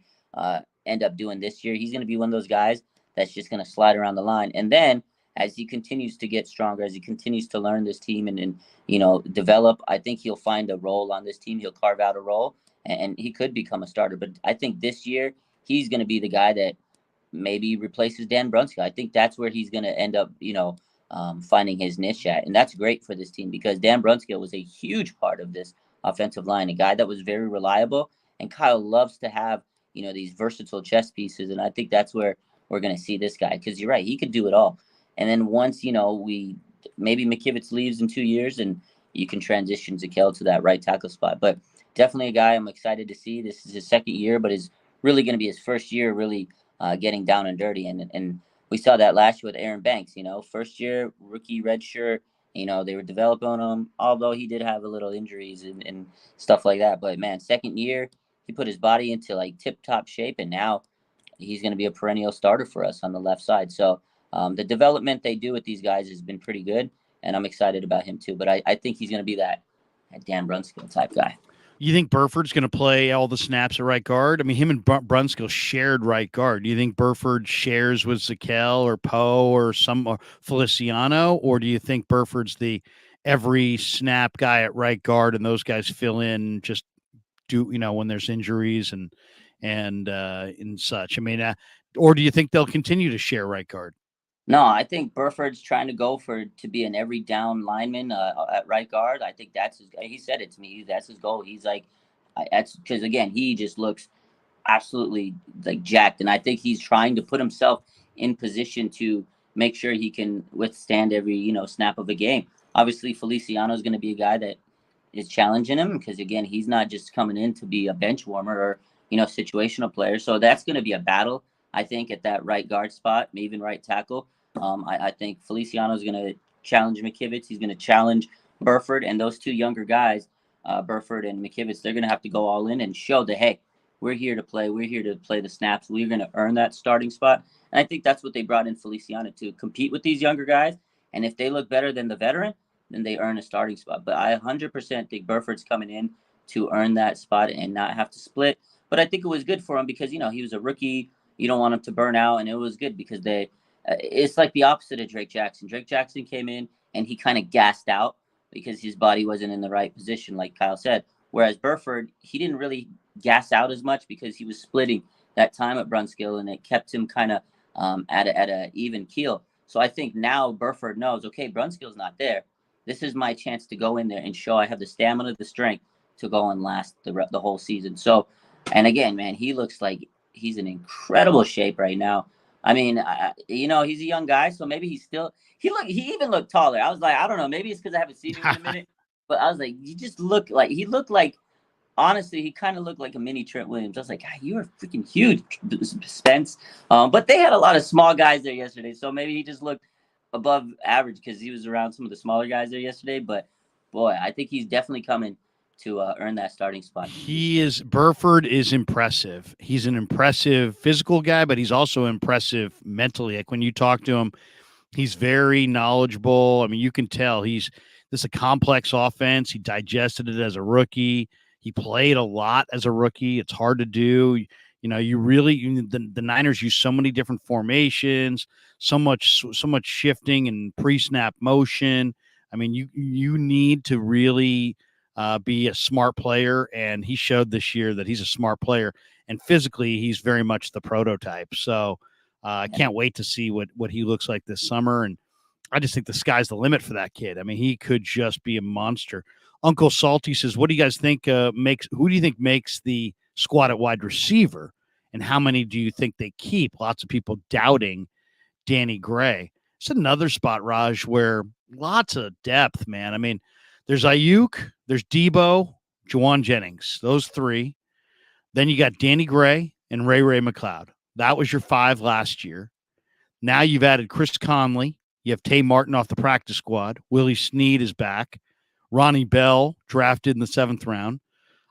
end up doing this year. He's going to be one of those guys that's just going to slide around the line. And then as he continues to get stronger, as he continues to learn this team and develop, I think he'll find a role on this team. He'll carve out a role, and he could become a starter. But I think this year he's going to be the guy that maybe replaces Dan Brunskill. I think that's where he's going to end up, finding his niche at. And that's great for this team because Dan Brunskill was a huge part of this offensive line, a guy that was very reliable. And Kyle loves to have, these versatile chess pieces. And I think that's where we're going to see this guy because you're right. He could do it all. And then once, maybe McKivitz leaves in 2 years and you can transition Zakel to that right tackle spot. But definitely a guy I'm excited to see. This is his second year, but is really going to be his first year really getting down and dirty. And we saw that last year with Aaron Banks, first year, rookie, red shirt, they were developing him, although he did have a little injuries and stuff like that. But man, second year, he put his body into like tip top shape, and now he's going to be a perennial starter for us on the left side. So the development they do with these guys has been pretty good, and I'm excited about him too. But I think he's going to be that Dan Brunskill type guy. You think Burford's going to play all the snaps at right guard? I mean, him and Brunskill shared right guard. Do you think Burford shares with Zakel or Poe or Feliciano, or do you think Burford's the every snap guy at right guard and those guys fill in just do when there's injuries and such? I mean, or do you think they'll continue to share right guard? No, I think Burford's trying to go to be an every down lineman at right guard. I think that's he said it to me. That's his goal. He's like, that's because again, he just looks absolutely like jacked. And I think he's trying to put himself in position to make sure he can withstand every, snap of a game. Obviously, Feliciano is going to be a guy that is challenging him because again, he's not just coming in to be a bench warmer or, situational player. So that's going to be a battle, I think, at that right guard spot, maybe even right tackle. I think Feliciano is going to challenge McKivitz. He's going to challenge Burford, and those two younger guys, Burford and McKivitz, they're going to have to go all in and show that, hey, we're here to play. We're here to play the snaps. We're going to earn that starting spot. And I think that's what they brought in Feliciano to compete with these younger guys. And if they look better than the veteran, then they earn a starting spot. But I 100% think Burford's coming in to earn that spot and not have to split. But I think it was good for him because, he was a rookie. You don't want him to burn out. And it was good because it's like the opposite of Drake Jackson. Drake Jackson came in and he kind of gassed out because his body wasn't in the right position, like Kyle said. Whereas Burford, he didn't really gas out as much because he was splitting that time at Brunskill, and it kept him kind of at a even keel. So I think now Burford knows, okay, Brunskill's not there. This is my chance to go in there and show I have the stamina, the strength to go and last the whole season. So, and again, man, he looks like he's in incredible shape right now. I mean, he's a young guy, so maybe he's still he even looked taller. I was like, I don't know, maybe it's because I haven't seen him in a minute, but I was like, he looked like honestly, he kind of looked like a mini Trent Williams. I was like, God, you are freaking huge, Spence. But they had a lot of small guys there yesterday, so maybe he just looked above average because he was around some of the smaller guys there yesterday. But boy, I think he's definitely coming to earn that starting spot. Burford is impressive. He's an impressive physical guy, but he's also impressive mentally. Like when you talk to him, he's very knowledgeable. I mean, you can tell this is a complex offense. He digested it as a rookie. He played a lot as a rookie. It's hard to do. The Niners use so many different formations, so much shifting and pre-snap motion. I mean, you need to really be a smart player, and he showed this year that he's a smart player. And physically, he's very much the prototype. So I can't wait to see what he looks like this summer. And I just think the sky's the limit for that kid. I mean, he could just be a monster. Uncle Salty says, what do you guys think who do you think makes the squad at wide receiver? And how many do you think they keep? Lots of people doubting Danny Gray. It's another spot, Raj, where lots of depth, man. I mean, there's Ayuk, there's Debo, Juwan Jennings, those three. Then you got Danny Gray and Ray McLeod. That was your 5 last year. Now you've added Chris Conley. You have Tay Martin off the practice squad. Willie Snead is back. Ronnie Bell, drafted in the 7th round.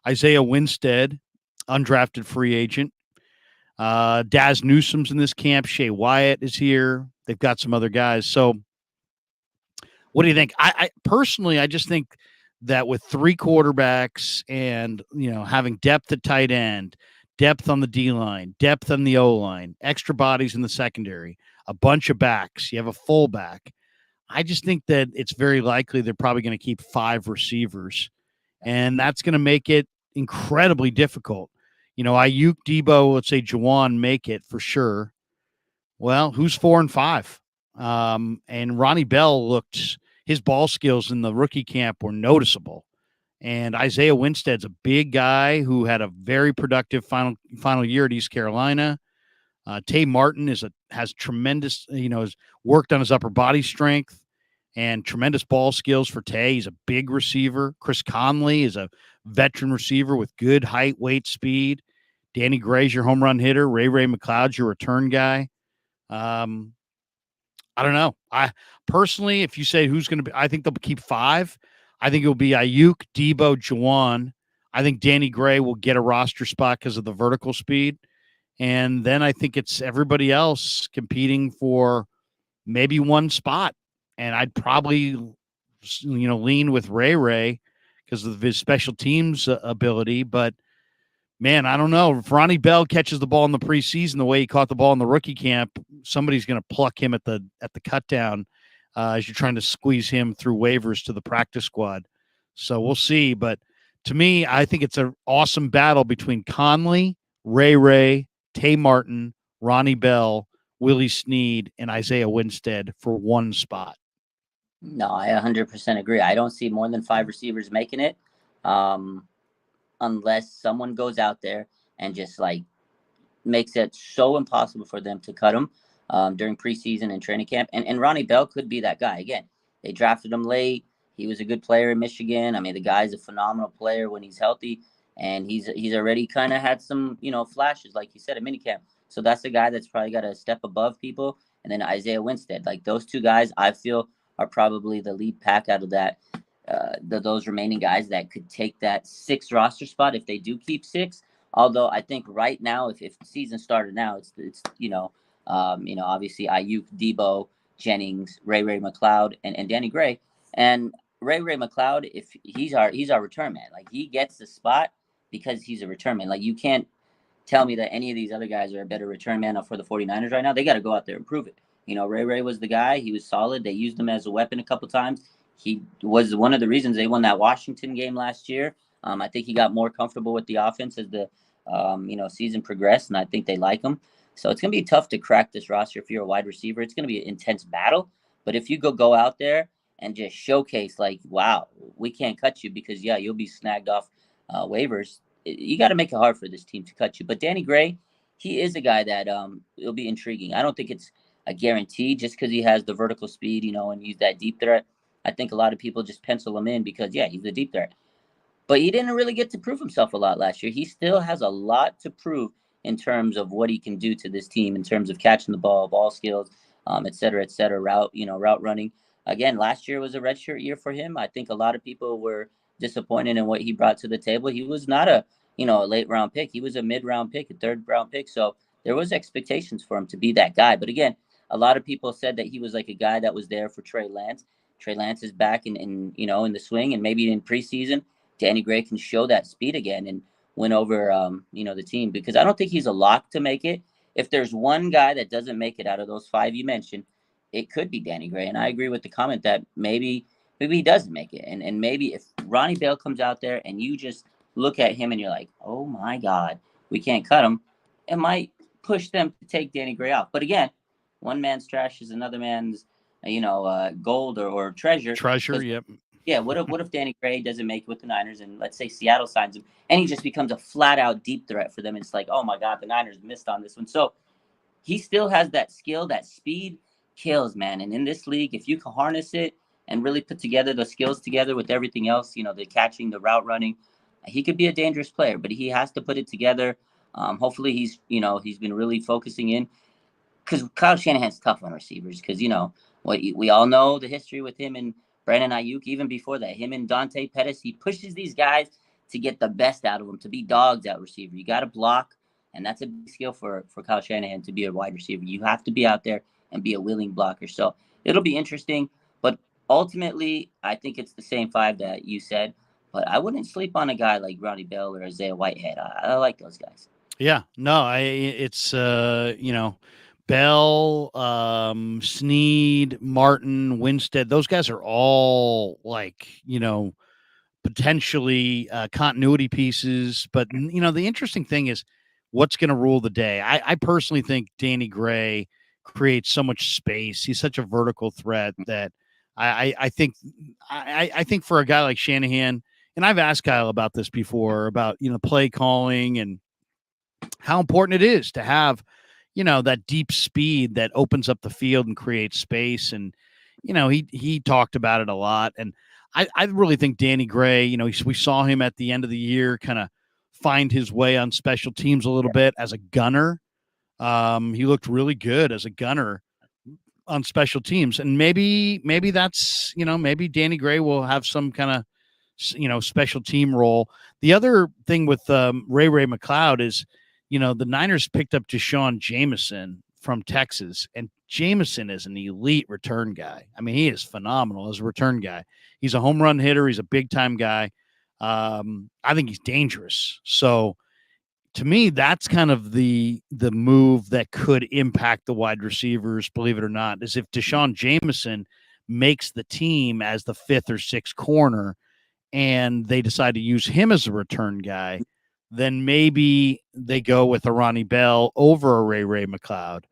Isaiah Winstead, undrafted free agent. Daz Newsom's in this camp. Shea Wyatt is here. They've got some other guys. So what do you think? I personally, I just think that with 3 quarterbacks and, having depth at tight end, depth on the D-line, depth on the O-line, extra bodies in the secondary, a bunch of backs, you have a fullback. I just think that it's very likely they're probably going to keep 5 receivers, and that's going to make it incredibly difficult. Ayuk, Debo, let's say Juwan make it for sure. Well, who's 4 and 5? And Ronnie Bell his ball skills in the rookie camp were noticeable. And Isaiah Winstead's a big guy who had a very productive final year at East Carolina. Tay Martin has tremendous, has worked on his upper body strength and tremendous ball skills for Tay. He's a big receiver. Chris Conley is a veteran receiver with good height, weight, speed. Danny Gray's your home run hitter. Ray McLeod's your return guy. I don't know. I personally, if you say who's going to be, I think they'll keep 5. I think it'll be Ayuk, Debo, Juwan. I think Danny Gray will get a roster spot because of the vertical speed. And then I think it's everybody else competing for maybe 1 spot. And I'd probably, lean with Ray because of his special teams ability. But, man, I don't know. If Ronnie Bell catches the ball in the preseason the way he caught the ball in the rookie camp, somebody's going to pluck him at the cut down as you're trying to squeeze him through waivers to the practice squad. So we'll see. But to me, I think it's an awesome battle between Conley, Ray, Tay Martin, Ronnie Bell, Willie Snead, and Isaiah Winstead for 1 spot. No, I 100% agree. I don't see more than 5 receivers making it unless someone goes out there and just makes it so impossible for them to cut him during preseason and training camp. And Ronnie Bell could be that guy. Again, they drafted him late. He was a good player in Michigan. I mean, the guy's a phenomenal player when he's healthy, and he's already kind of had some, flashes, like you said, at minicamp. So that's the guy that's probably got a step above people. And then Isaiah Winstead, those 2 guys, I feel are probably the lead pack out of that. Those remaining guys that could take that 6 roster spot if they do keep 6. Although I think right now, if the season started now, it's obviously Ayuk, Debo, Jennings, Ray McLeod, and Danny Gray. And Ray McLeod, if he's our return man. Like, he gets the spot because he's a return man. Like, you can't tell me that any of these other guys are a better return man for the 49ers right now. They got to go out there and prove it. Ray was the guy. He was solid. They used him as a weapon a couple times. He was one of the reasons they won that Washington game last year. I think he got more comfortable with the offense as the season progressed, and I think they like him. So it's going to be tough to crack this roster if you're a wide receiver. It's going to be an intense battle. But if you go out there and just showcase, like, wow, we can't cut you because, yeah, you'll be snagged off waivers. You got to make it hard for this team to cut you. But Danny Gray, he is a guy that it'll be intriguing. I don't think it's a guarantee just because he has the vertical speed, and he's that deep threat. I think a lot of people just pencil him in because, yeah, he's a deep threat. But he didn't really get to prove himself a lot last year. He still has a lot to prove in terms of what he can do to this team, in terms of catching the ball skills, et cetera, route running. Again, last year was a redshirt year for him. I think a lot of people were disappointed in what he brought to the table. He was not a late round pick. He was a mid round pick, a third round pick. So there was expectations for him to be that guy. But again, a lot of people said that he was like a guy that was there for Trey Lance. Trey Lance is back in the swing, and maybe in preseason, Danny Gray can show that speed again and win over the team, because I don't think he's a lock to make it. If there's one guy that doesn't make it out of those five you mentioned, it could be Danny Gray. And I agree with the comment that maybe he doesn't make it. And maybe if Ronnie Bell comes out there and you just look at him and you're like, oh my God, we can't cut him, it might push them to take Danny Gray off. But again, one man's trash is another man's gold or treasure. Yep. Yeah, what if Danny Gray doesn't make it with the Niners, and let's say Seattle signs him, and he just becomes a flat-out deep threat for them? It's like, oh, my God, the Niners missed on this one. So he still has that skill, that speed kills, man. And in this league, if you can harness it and really put together the skills together with everything else, the catching, the route running, he could be a dangerous player, but he has to put it together. Hopefully he's been really focusing in, because Kyle Shanahan's tough on receivers, because, we all know the history with him and Brandon Ayuk. Even before that, him and Dante Pettis, he pushes these guys to get the best out of them, to be dogs at receiver. You got to block, and that's a big skill for Kyle Shanahan to be a wide receiver. You have to be out there and be a willing blocker. So it'll be interesting, but ultimately, I think it's the same five that you said, but I wouldn't sleep on a guy like Ronnie Bell or Isaiah Whitehead. I like those guys. Yeah, no, it's Bell, Sneed, Martin, Winstead, those guys are all potentially continuity pieces. But, the interesting thing is what's going to rule the day. I personally think Danny Gray creates so much space. He's such a vertical threat that I think for a guy like Shanahan, and I've asked Kyle about this before, about, play calling and how important it is to have, that deep speed that opens up the field and creates space. And, he talked about it a lot. And I really think Danny Gray, we saw him at the end of the year kind of find his way on special teams a little bit as a gunner. He looked really good as a gunner on special teams. And maybe that's, maybe Danny Gray will have some kind of, special team role. The other thing with Ray McLeod is, the Niners picked up Deshaun Jameson from Texas, and Jameson is an elite return guy. I mean, he is phenomenal as a return guy. He's a home run hitter. He's a big time guy. I think he's dangerous. So to me, that's kind of the move that could impact the wide receivers, believe it or not, is if Deshaun Jameson makes the team as the fifth or sixth corner and they decide to use him as a return guy, then maybe they go with a Ronnie Bell over a Ray McLeod,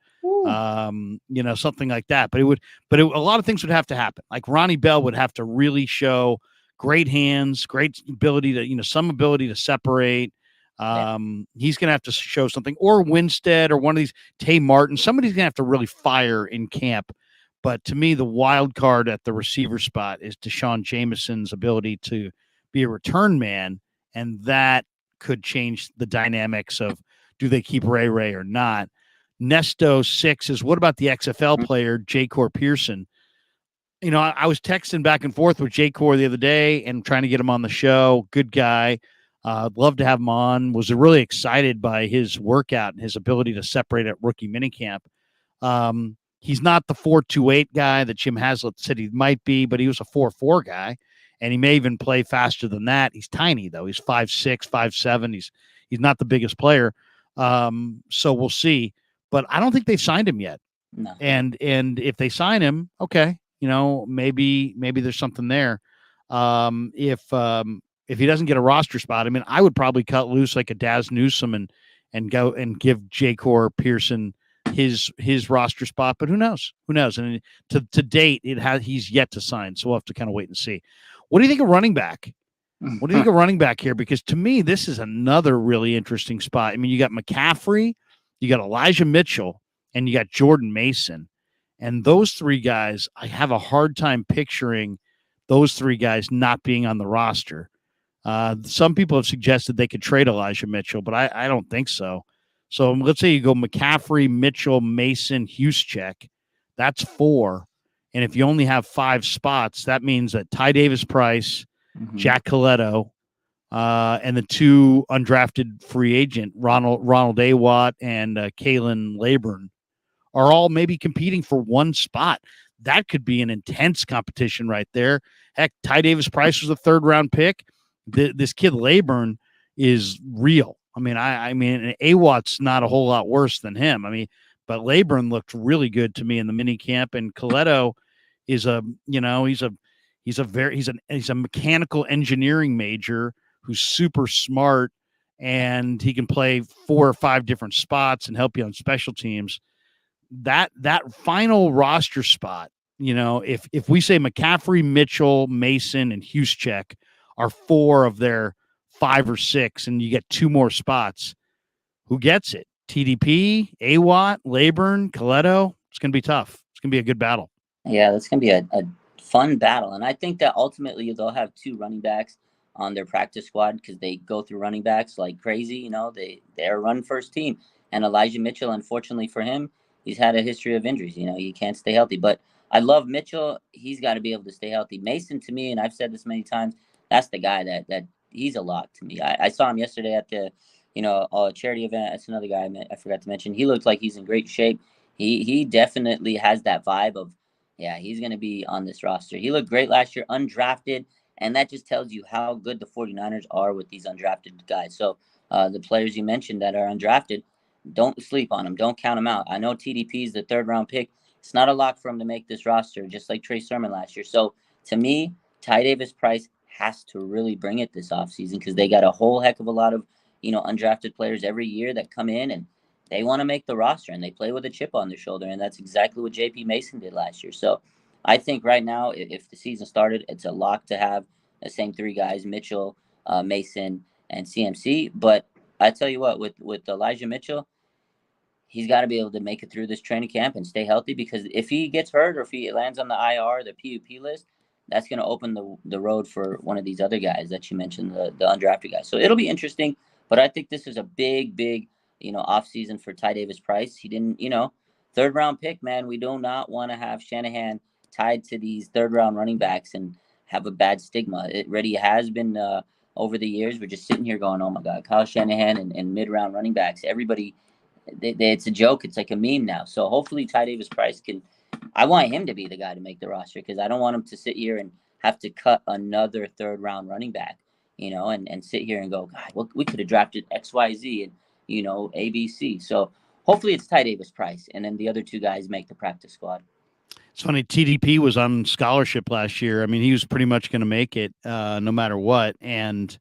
something like that. But a lot of things would have to happen. Like Ronnie Bell would have to really show great hands, great ability to, some ability to separate. He's going to have to show something, or Winstead, or one of these, Tay Martin. Somebody's going to have to really fire in camp. But to me, the wild card at the receiver spot is Deshaun Jameson's ability to be a return man, and that could change the dynamics of, do they keep Ray or not? Nesto 6 is, what about the XFL player, J-Cor Pearson? I was texting back and forth with J-Cor the other day and trying to get him on the show. Good guy. Love to have him on. Was really excited by his workout and his ability to separate at rookie minicamp. He's not the 4.28 guy that Jim Haslett said he might be, but he was a 4.4 guy. and he may even play faster than that. He's tiny though. He's 5'6", 5'7". He's not the biggest player. So we'll see. But I don't think they've signed him yet. No. And if they sign him, okay, maybe there's something there. If he doesn't get a roster spot, I mean, I would probably cut loose like a Daz Newsome and go and give J-Cor Pearson his roster spot. But who knows? And to date, he's yet to sign. So we'll have to kind of wait and see. What do you think of running back? What do you think of running back here? Because to me, this is another really interesting spot. I mean, you got McCaffrey, you got Elijah Mitchell, and you got Jordan Mason. And those three guys, I have a hard time picturing those three guys not being on the roster. Some people have suggested they could trade Elijah Mitchell, but I don't think so. So let's say you go McCaffrey, Mitchell, Mason, Juszczyk. That's 4. And if you only have 5 spots, that means that Ty Davis-Price, Jack Coletto, and the 2 undrafted free agent, Ronald Awatt and Kalen Laburn, are all maybe competing for 1 spot. That could be an intense competition right there. Heck, Ty Davis-Price was a 3rd-round pick. This kid Laburn is real. I mean, Awatt's not a whole lot worse than him. I mean, but Laburn looked really good to me in the mini camp, and Coletto is he's a mechanical engineering major who's super smart, and he can play 4 or 5 different spots and help you on special teams. That final roster spot, if we say McCaffrey, Mitchell, Mason, and Juszczyk are 4 of their 5 or 6, and you get 2 more spots, who gets it? TDP, Awatt, Laburn, Coletto? It's going to be tough. It's going to be a good battle. Yeah, that's going to be a fun battle. And I think that ultimately they'll have 2 running backs on their practice squad because they go through running backs like crazy. They're a run-first team. And Elijah Mitchell, unfortunately for him, he's had a history of injuries. He can't stay healthy. But I love Mitchell. He's got to be able to stay healthy. Mason, to me, and I've said this many times, that's the guy that he's a lock to me. I saw him yesterday at the charity event. That's another guy I forgot to mention. He looks like he's in great shape. He definitely has that vibe of, yeah, he's going to be on this roster. He looked great last year, undrafted, and that just tells you how good the 49ers are with these undrafted guys. So the players you mentioned that are undrafted, don't sleep on them. Don't count them out. I know TDP is the 3rd-round pick. It's not a lock for him to make this roster, just like Trey Sermon last year. So to me, Ty Davis-Price has to really bring it this offseason because they got a whole heck of a lot of undrafted players every year that come in and they want to make the roster and they play with a chip on their shoulder, and that's exactly what JP Mason did last year. So I think right now, if the season started, it's a lock to have the same 3 guys, Mitchell, Mason, and CMC. But I tell you what, with Elijah Mitchell, he's got to be able to make it through this training camp and stay healthy, because if he gets hurt or if he lands on the IR, the PUP list, that's going to open the road for one of these other guys that you mentioned, the undrafted guys. So it'll be interesting, but I think this is a big, off season for Ty Davis-Price. He didn't, 3rd-round pick, man. We do not want to have Shanahan tied to these 3rd-round running backs and have a bad stigma. It already has been over the years. We're just sitting here going, oh my God, Kyle Shanahan and mid-round running backs. Everybody, it's a joke. It's like a meme now. So hopefully Ty Davis-Price can. I want him to be the guy to make the roster because I don't want him to sit here and have to cut another 3rd-round running back, and sit here and go, God, well, we could have drafted XYZ and, ABC. So hopefully it's Ty Davis-Price, and then the other 2 guys make the practice squad. It's funny, TDP was on scholarship last year. I mean, he was pretty much going to make it no matter what. And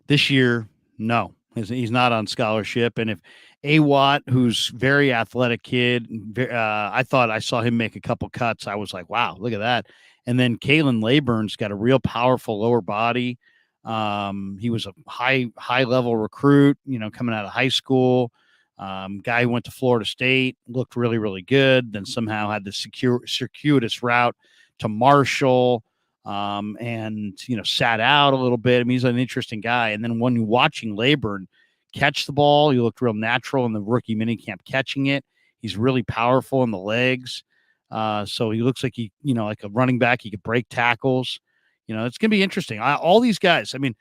this year, no, he's not on scholarship. And if Awatt, who's very athletic kid, I thought I saw him make a couple cuts. I was like, wow, look at that. And then Kalen Laburn's got a real powerful lower body. He was a high level recruit, coming out of high school. Guy who went to Florida State, looked really, really good. Then somehow had the circuitous route to Marshall, and sat out a little bit. I mean, he's an interesting guy. And then when you're watching Laburn catch the ball, he looked real natural in the rookie minicamp catching it. He's really powerful in the legs. So he looks like like a running back. He could break tackles. It's going to be interesting. All these guys, I mean,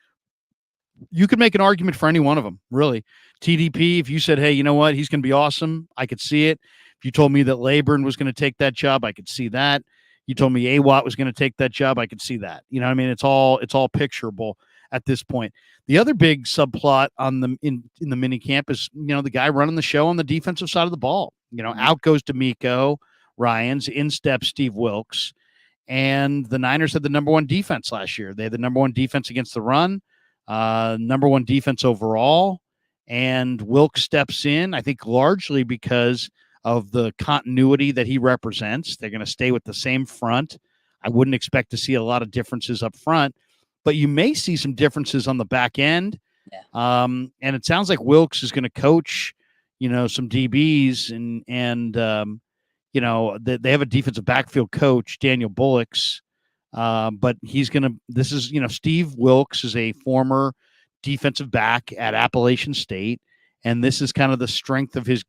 you could make an argument for any one of them, really. TDP, if you said, hey, you know what, he's going to be awesome, I could see it. If you told me that Laburn was going to take that job, I could see that. you told me A-Watt was going to take that job, I could see that. You know what I mean? It's all picturable at this point. The other big subplot on the in the mini camp is, the guy running the show on the defensive side of the ball. Out goes D'Amico Ryans, in steps Steve Wilks. And the Niners had the number one defense last year. They had the number one defense against the run, number one defense overall. And Wilks steps in, I think, largely because of the continuity that he represents. They're going to stay with the same front. I wouldn't expect to see a lot of differences up front, but you may see some differences on the back end. Yeah. And it sounds like Wilks is going to coach, some DBs and they have a defensive backfield coach, Daniel Bullocks, but Steve Wilks is a former defensive back at Appalachian State, and this is kind of the strength of his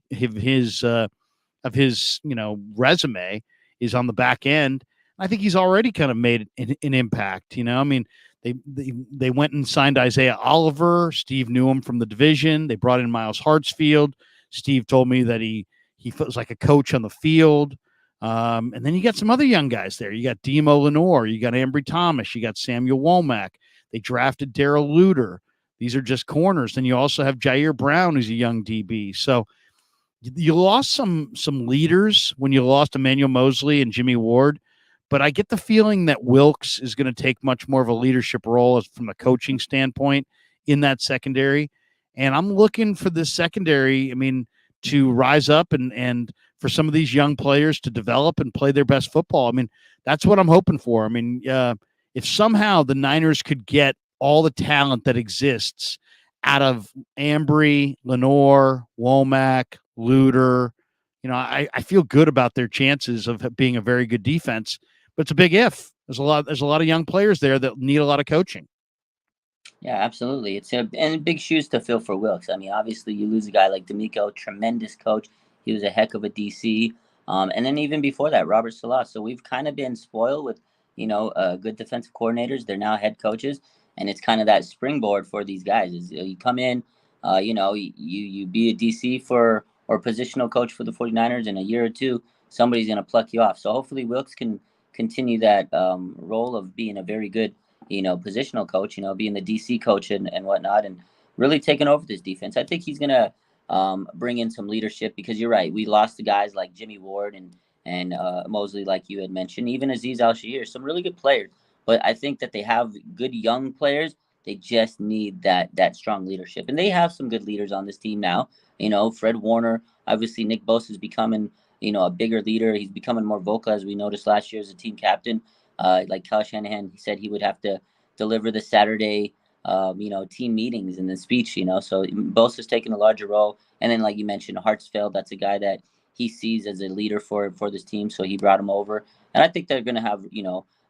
resume is on the back end. I think he's already kind of made an impact. They went and signed Isaiah Oliver. Steve knew him from the division. They brought in Miles Hartsfield. Steve told me that he feels like a coach on the field. And then you got some other young guys there. You got Demo Lenore. You got Ambry Thomas. You got Samuel Womack. They drafted Darrell Luter. These are just corners. Then you also have Jair Brown, who's a young DB. So you lost some leaders when you lost Emmanuel Mosley and Jimmy Ward. But I get the feeling that Wilks is going to take much more of a leadership role from a coaching standpoint in that secondary. And I'm looking for this secondary, to rise up and for some of these young players to develop and play their best football. That's what I'm hoping for. If somehow the Niners could get all the talent that exists out of Ambry, Lenore, Womack, Luter, I feel good about their chances of being a very good defense, but it's a big if. There's a lot of young players there that need a lot of coaching. Yeah, absolutely. And big shoes to fill for Wilks. Obviously you lose a guy like D'Amico, tremendous coach. He was a heck of a DC. And then even before that, Robert Salah. So we've kind of been spoiled with, good defensive coordinators. They're now head coaches, and it's kind of that springboard for these guys. Is you come in, you be a DC or positional coach for the 49ers in a year or two, somebody's going to pluck you off. So hopefully Wilks can continue that role of being a very good positional coach, being the DC coach and whatnot, and really taking over this defense. I think he's going to bring in some leadership, because you're right. We lost the guys like Jimmy Ward and Mosley, like you had mentioned, even Azeez Al-Shaair, some really good players. But I think that they have good young players. They just need that strong leadership. And they have some good leaders on this team now. Fred Warner, obviously Nick Bosa is becoming, a bigger leader. He's becoming more vocal, as we noticed last year as a team captain. Like Kyle Shanahan, he said he would have to deliver the Saturday, team meetings and the speech, so Bosa's taking a larger role. And then, like you mentioned, Hartsfield, that's a guy that he sees as a leader for this team. So he brought him over. And I think they're going to have,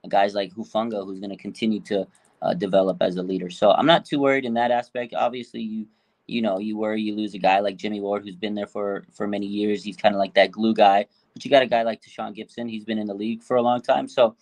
guys like Hufanga, who's going to continue to develop as a leader. So I'm not too worried in that aspect. Obviously, you worry you lose a guy like Jimmy Ward, who's been there for many years. He's kind of like that glue guy. But you got a guy like Tashawn Gibson. He's been in the league for a long time. So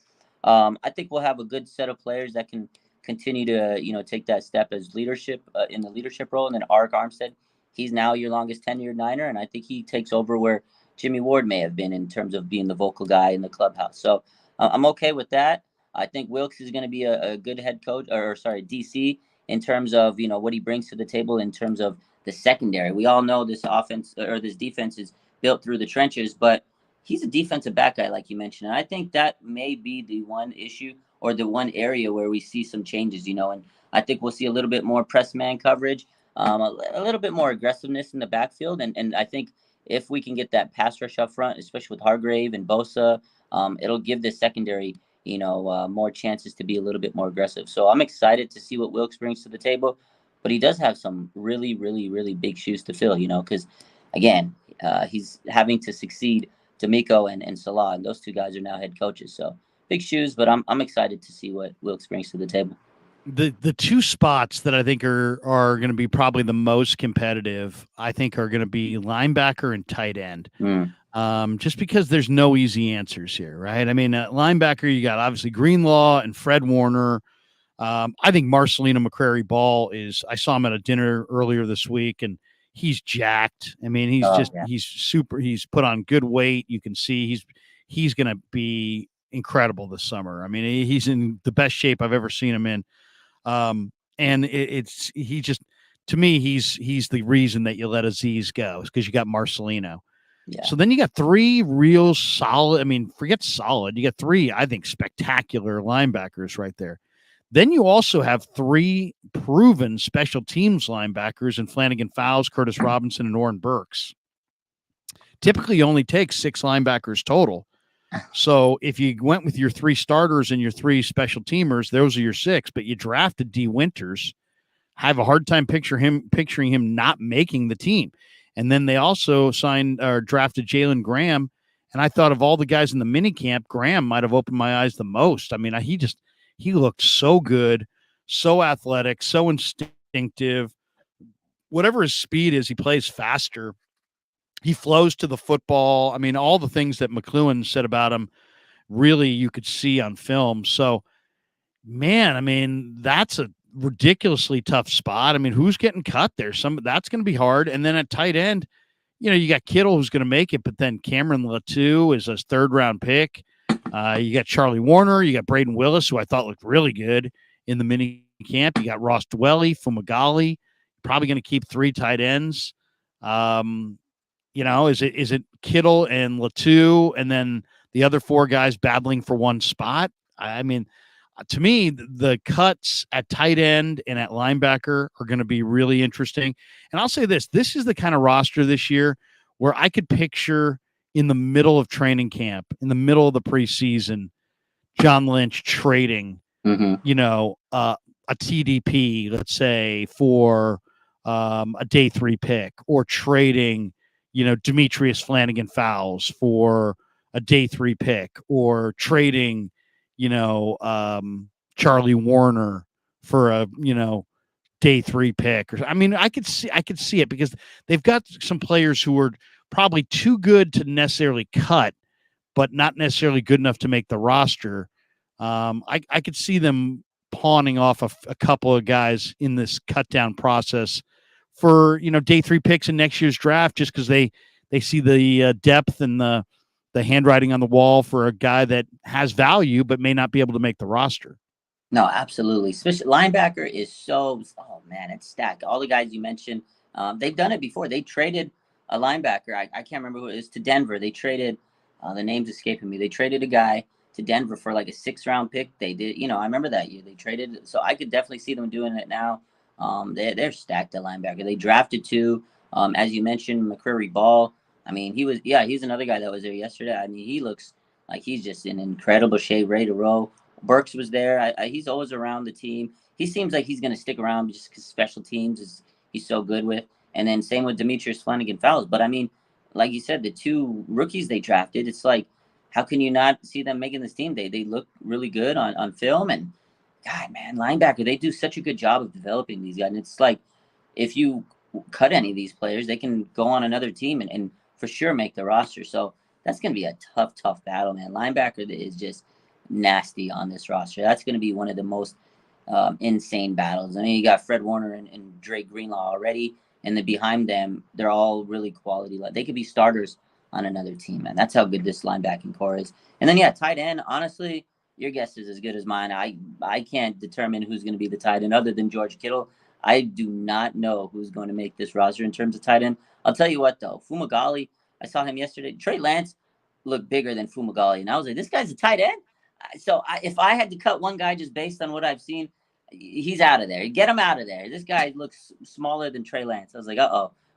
I think we'll have a good set of players that can continue to, take that step as leadership in the leadership role. And then Arik Armstead, he's now your longest tenured Niner, and I think he takes over where Jimmy Ward may have been in terms of being the vocal guy in the clubhouse. So I'm okay with that. I think Wilks is going to be a good head coach, DC, in terms of, what he brings to the table in terms of the secondary. We all know this offense or this defense is built through the trenches, but he's a defensive back guy, like you mentioned. And I think that may be the one issue or the one area where we see some changes, and I think we'll see a little bit more press man coverage, a little bit more aggressiveness in the backfield. And I think if we can get that pass rush up front, especially with Hargrave and Bosa, it'll give the secondary, more chances to be a little bit more aggressive. So I'm excited to see what Wilks brings to the table, but he does have some really, really, really big shoes to fill, because again, he's having to succeed D'Amico and Salah, and those two guys are now head coaches. So big shoes, but I'm excited to see what Wilks brings to the table. The two spots that I think are going to be probably the most competitive, I think, are going to be linebacker and tight end. Just because there's no easy answers here, right? Linebacker, you got obviously Greenlaw and Fred Warner. I think Marcelino McCrary Ball I saw him at a dinner earlier this week, and he's jacked. He's super. He's put on good weight. You can see he's going to be incredible this summer. I mean, he's in the best shape I've ever seen him in. And he just, to me, he's the reason that you let Aziz go, because you got Marcelino. Yeah. So then you got three real solid. I mean, forget solid. You got three, I think, spectacular linebackers right there. Then you also have three proven special teams linebackers in Flanagan Fowles, Curtis Robinson, and Oren Burks. Typically, you only take 6 linebackers total. So if you went with your 3 starters and your 3 special teamers, those are your 6. But you drafted D. Winters. I have a hard time picturing him not making the team. And then they also drafted Jalen Graham. And I thought of all the guys in the mini camp, Graham might have opened my eyes the most. I mean, he looked so good, so athletic, so instinctive. Whatever his speed is, he plays faster. He flows to the football. I mean, all the things that McLuhan said about him, really you could see on film. So, man, I mean, that's a ridiculously tough spot. I mean, who's getting cut there? That's going to be hard. And then at tight end, you got Kittle who's going to make it, but then Cameron Latou is a 3rd-round pick. You got Charlie Warner. You got Braden Willis, who I thought looked really good in the mini camp. You got Ross Dwelly, Fumagalli. Probably going to keep 3 tight ends. Is it Kittle and Latou and then the other 4 guys battling for one spot? I mean, to me, the cuts at tight end and at linebacker are going to be really interesting. And I'll say this is the kind of roster this year where I could picture in the middle of training camp, in the middle of the preseason, John Lynch trading, a TDP, let's say, for a day 3 pick, or trading, Demetrius Flanagan Fowles for a day 3 pick, or trading, Charlie Warner for a, day 3 pick. I mean, I could see it because they've got some players who are probably too good to necessarily cut, but not necessarily good enough to make the roster. I could see them pawning off a couple of guys in this cut down process for, day 3 picks in next year's draft, just because they see the depth and the handwriting on the wall for a guy that has value but may not be able to make the roster. No, absolutely. Especially linebacker is it's stacked. All the guys you mentioned, they've done it before. They traded a linebacker. I can't remember who it is, to Denver. They traded, the name's escaping me. They traded a guy to Denver for like a 6th-round pick. They did, I remember that year they traded. So I could definitely see them doing it now. They're stacked at linebacker. They drafted 2, as you mentioned, McCreary Ball. I mean, he's another guy that was there yesterday. I mean, he looks like he's just in incredible shape, ready to roll. Burks was there. He's always around the team. He seems like he's going to stick around just because special teams he's so good with. And then same with Demetrius Flanagan Fowles. But I mean, like you said, the 2 rookies they drafted, it's like, how can you not see them making this team? They look really good on film. And God, man, linebacker, they do such a good job of developing these guys. And it's like, if you cut any of these players, they can go on another team and for sure make the roster. So that's going to be a tough battle, man. Linebacker is just nasty on this roster. That's going to be one of the most insane battles. I mean, you got Fred Warner and Dre Greenlaw already, and then behind them, they're all really quality. They could be starters on another team, man. That's how good this linebacking core is. And then, tight end, honestly, your guess is as good as mine. I can't determine who's going to be the tight end other than George Kittle. I do not know who's going to make this roster in terms of tight end. I'll tell you what, though. Fumagalli, I saw him yesterday. Trey Lance looked bigger than Fumagalli, and I was like, this guy's a tight end? So if I had to cut one guy just based on what I've seen, he's out of there. Get him out of there. This guy looks smaller than Trey Lance. I was like,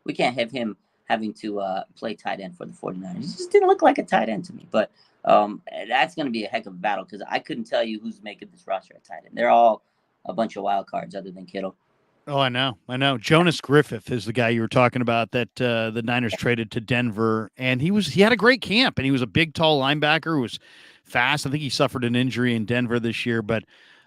we can't have him having to play tight end for the 49ers. He just didn't look like a tight end to me. But that's going to be a heck of a battle because I couldn't tell you who's making this roster at tight end. They're all a bunch of wild cards other than Kittle. Oh, I know. Jonas Griffith is the guy you were talking about that the Niners traded to Denver, and he had a great camp, and he was a big, tall linebacker who was fast. I think he suffered an injury in Denver this year, but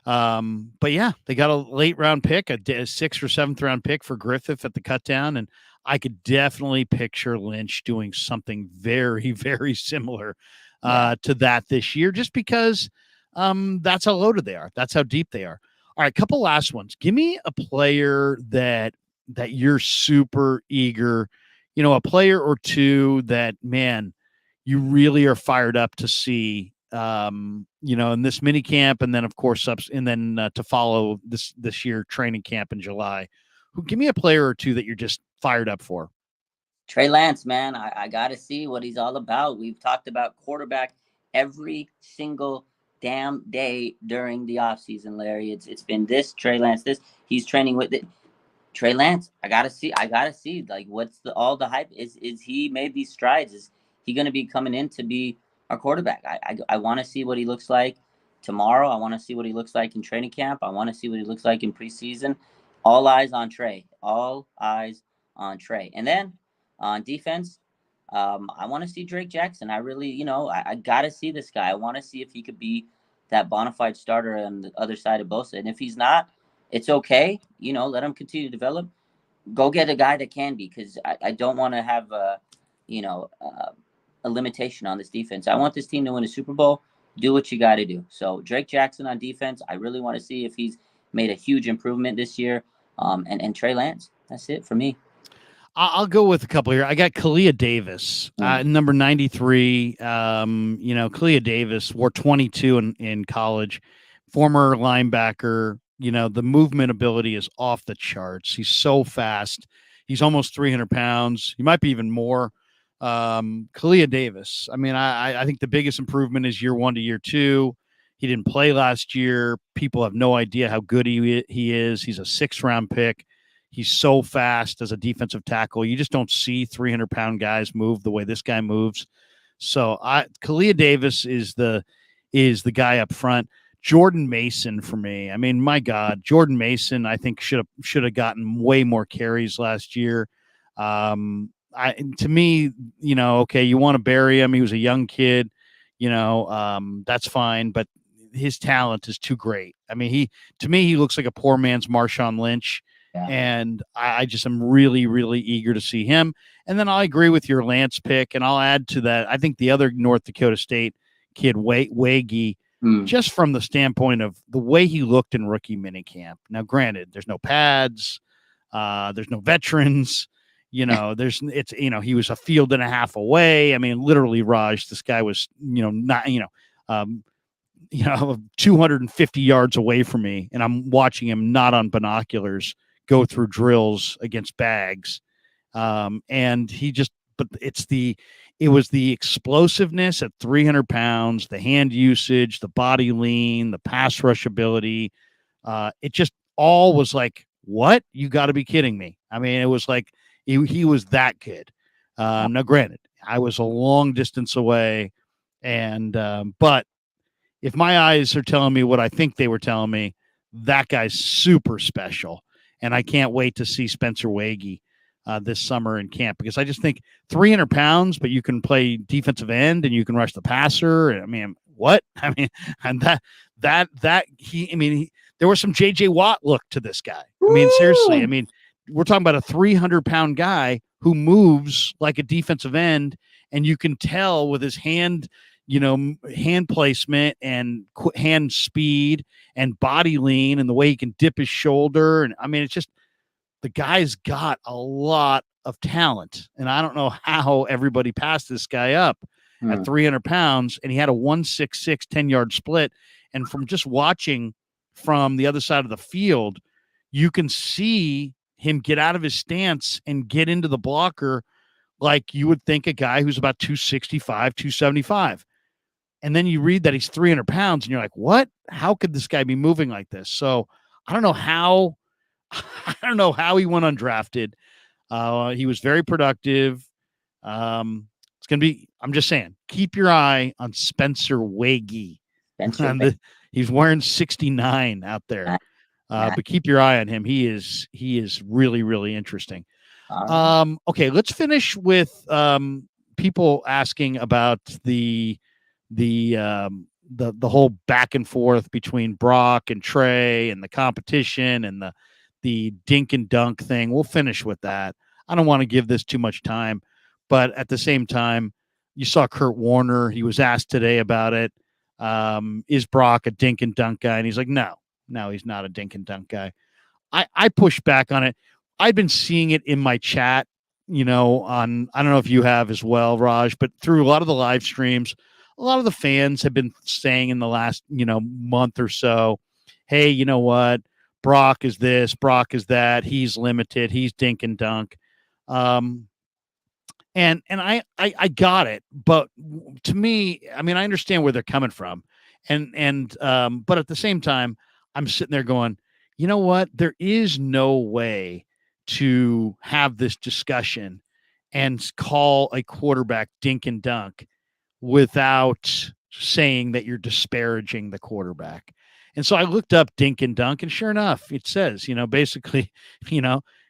yeah, they got a late round pick, a 6th or 7th round pick for Griffith at the cut down, and I could definitely picture Lynch doing something very, very similar to that this year, just because that's how loaded they are. That's how deep they are. All right, couple last ones. Give me a player that you're super eager, a player or two that, man, you really are fired up to see in this mini camp, and then of course to follow this year training camp in July. Give me a player or two that you're just fired up for. Trey Lance, man, I got to see what he's all about. We've talked about quarterback every single damn day during the offseason, Larry. It's been this Trey Lance, this he's training with it. Trey Lance, I gotta see like what's all the hype is he made these strides? Is he gonna be coming in to be our quarterback? I want to see what he looks like tomorrow. I want to see what he looks like in training camp. I want to see what he looks like in preseason. All eyes on Trey. All eyes on Trey. And then on defense, I want to see Drake Jackson. I really, I gotta see this guy. I want to see if he could be that bona fide starter on the other side of Bosa. And if he's not, it's okay. Let him continue to develop. Go get a guy that can be, because I don't want to have a limitation on this defense. I want this team to win a Super Bowl. Do what you got to do. So Drake Jackson on defense, I really want to see if he's made a huge improvement this year. And Trey Lance, that's it for me. I'll go with a couple here. I got Kalia Davis, number 93. Kalia Davis wore 22 in college, former linebacker. The movement ability is off the charts. He's so fast. He's almost 300 pounds. He might be even more. Kalia Davis. I mean, I think the biggest improvement is year 1 to year 2. He didn't play last year. People have no idea how good he is. He's a 6th-round pick. He's so fast as a defensive tackle. You just don't see 300-pound guys move the way this guy moves. So Kalia Davis is the guy up front. Jordan Mason for me. I mean, my God, Jordan Mason, I think should have gotten way more carries last year. To me, okay, you want to bury him. He was a young kid, that's fine, but his talent is too great. I mean, to me, he looks like a poor man's Marshawn Lynch. Yeah. And I just am really, really eager to see him. And then I agree with your Lance pick, and I'll add to that. I think the other North Dakota State kid, Wagee, just from the standpoint of the way he looked in rookie minicamp. Now, granted, there's no pads, there's no veterans. He was a field and a half away. I mean, literally, Raj, this guy was, not, 250 yards away from me, and I'm watching him not on binoculars go through drills against bags. And it was the explosiveness at 300 pounds, the hand usage, the body lean, the pass rush ability. It just all was like, what? You got to be kidding me. I mean, it was like he was that good. Now, granted, I was a long distance away, but if my eyes are telling me what I think they were telling me, that guy's super special. And I can't wait to see Spencer Wagee this summer in camp, because I just think 300 pounds, but you can play defensive end and you can rush the passer. And I mean, what? I mean, and there was some JJ Watt look to this guy. I mean, seriously, I mean, we're talking about a 300-pound guy who moves like a defensive end, and you can tell with his hand placement and hand speed and body lean and the way he can dip his shoulder. And I mean, it's just, the guy's got a lot of talent, and I don't know how everybody passed this guy up at 300 pounds, and he had a 1.66 10-yard split. And from just watching from the other side of the field, you can see him get out of his stance and get into the blocker like you would think a guy who's about 265, 275. And then you read that he's 300 pounds, and you're like, what? How could this guy be moving like this? So I don't know how he went undrafted. He was very productive. It's going to be, I'm just saying, keep your eye on Spencer Wagee. He's wearing 69 out there. But keep your eye on him. He is really, really interesting. Okay, let's finish with people asking about the whole back and forth between Brock and Trey and the competition and the dink and dunk thing. We'll finish with that. I don't want to give this too much time, but at the same time, you saw Kurt Warner. He was asked today about it. Is Brock a dink and dunk guy? And he's like, no, he's not a dink and dunk guy. I pushed back on it. I've been seeing it in my chat, I don't know if you have as well, Raj, but through a lot of the live streams, a lot of the fans have been saying in the last, month or so, hey, you know what? Brock is this, Brock is that. He's limited. He's dink and dunk. And I got it, but to me, I mean, I understand where they're coming from, but at the same time, I'm sitting there going, you know what? There is no way to have this discussion and call a quarterback dink and dunk without saying that you're disparaging the quarterback. And so I looked up dink and dunk, and sure enough, it says, basically,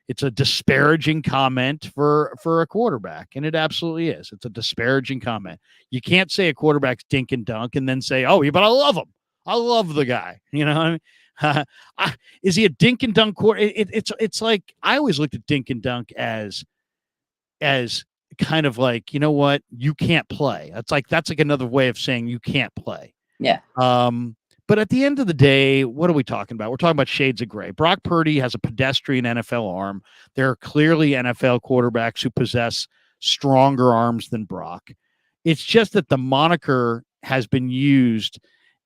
it's a disparaging comment for a quarterback, and it absolutely is. It's a disparaging comment. You can't say a quarterback's dink and dunk and then say, "Oh, but I love him. I love the guy." Is he a dink and dunk quarter? It's like I always looked at dink and dunk as kind of like, you know what, you can't play. That's like another way of saying you can't play. Yeah. But at the end of the day, what are we talking about? We're talking about shades of gray. Brock Purdy has a pedestrian NFL arm. There are clearly NFL quarterbacks who possess stronger arms than Brock. It's just that the moniker has been used,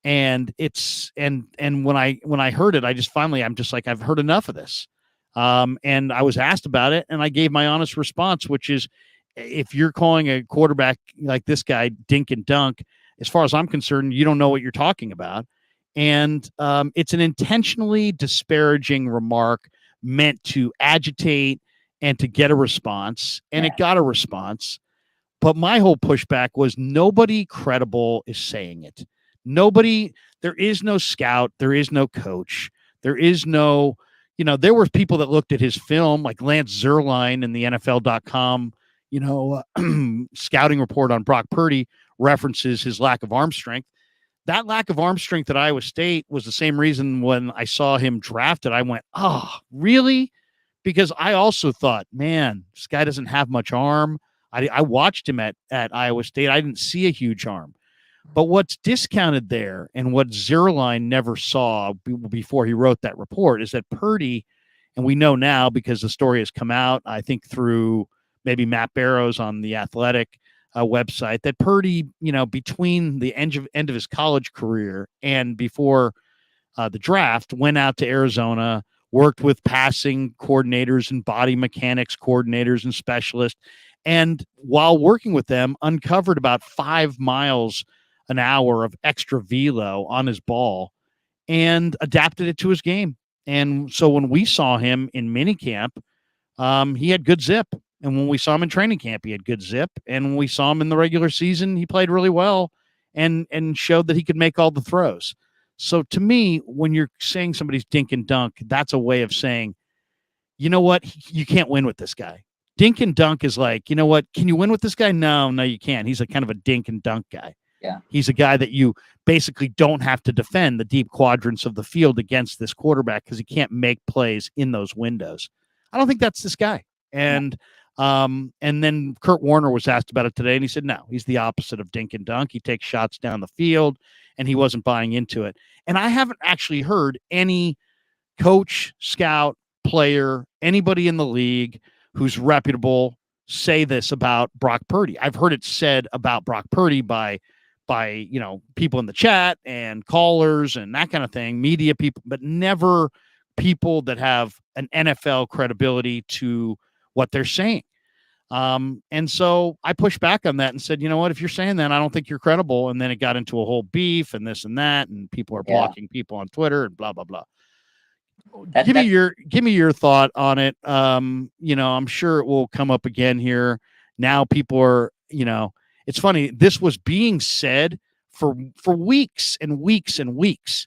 and when I heard it, I'm just like, I've heard enough of this. And I was asked about it, and I gave my honest response, which is, if you're calling a quarterback like this guy dink and dunk, as far as I'm concerned, you don't know what you're talking about. And it's an intentionally disparaging remark meant to agitate and to get a response. And it got a response. But my whole pushback was nobody credible is saying it. There is no scout. There is no coach. There is no, there were people that looked at his film, like Lance Zierlein in the NFL.com, scouting report on Brock Purdy references his lack of arm strength. That lack of arm strength at Iowa State was the same reason when I saw him drafted, I went, oh, really? Because I also thought, man, this guy doesn't have much arm. I watched him at Iowa State. I didn't see a huge arm. But what's discounted there, and what Zierlein never saw before he wrote that report, is that Purdy, and we know now because the story has come out, I think through maybe Matt Barrows on The Athletic website, that Purdy, between the end of his college career and before the draft, went out to Arizona, worked with passing coordinators and body mechanics coordinators and specialists, and while working with them, uncovered about 5 miles an hour of extra velo on his ball and adapted it to his game. And so when we saw him in minicamp, he had good zip. And when we saw him in training camp, he had good zip. And when we saw him in the regular season, he played really well and showed that he could make all the throws. So to me, when you're saying somebody's dink and dunk, that's a way of saying, you know what, you can't win with this guy. Dink and dunk is like, you know what, can you win with this guy? No, you can't. He's a kind of a dink and dunk guy. Yeah. He's a guy that you basically don't have to defend the deep quadrants of the field against this quarterback because he can't make plays in those windows. I don't think that's this guy. And then Kurt Warner was asked about it today, and he said, no, he's the opposite of dink and dunk. He takes shots down the field, and he wasn't buying into it. And I haven't actually heard any coach, scout, player, anybody in the league who's reputable say this about Brock Purdy. I've heard it said about Brock Purdy by people in the chat and callers and that kind of thing, media people, but never people that have an NFL credibility to what they're saying. And so I pushed back on that and said, you know what, if you're saying that, I don't think you're credible. And then it got into a whole beef and this and that, and people are blocking people on Twitter and blah, blah, blah. Give me your thought on it. I'm sure it will come up again here. Now people are, it's funny. This was being said for weeks and weeks and weeks,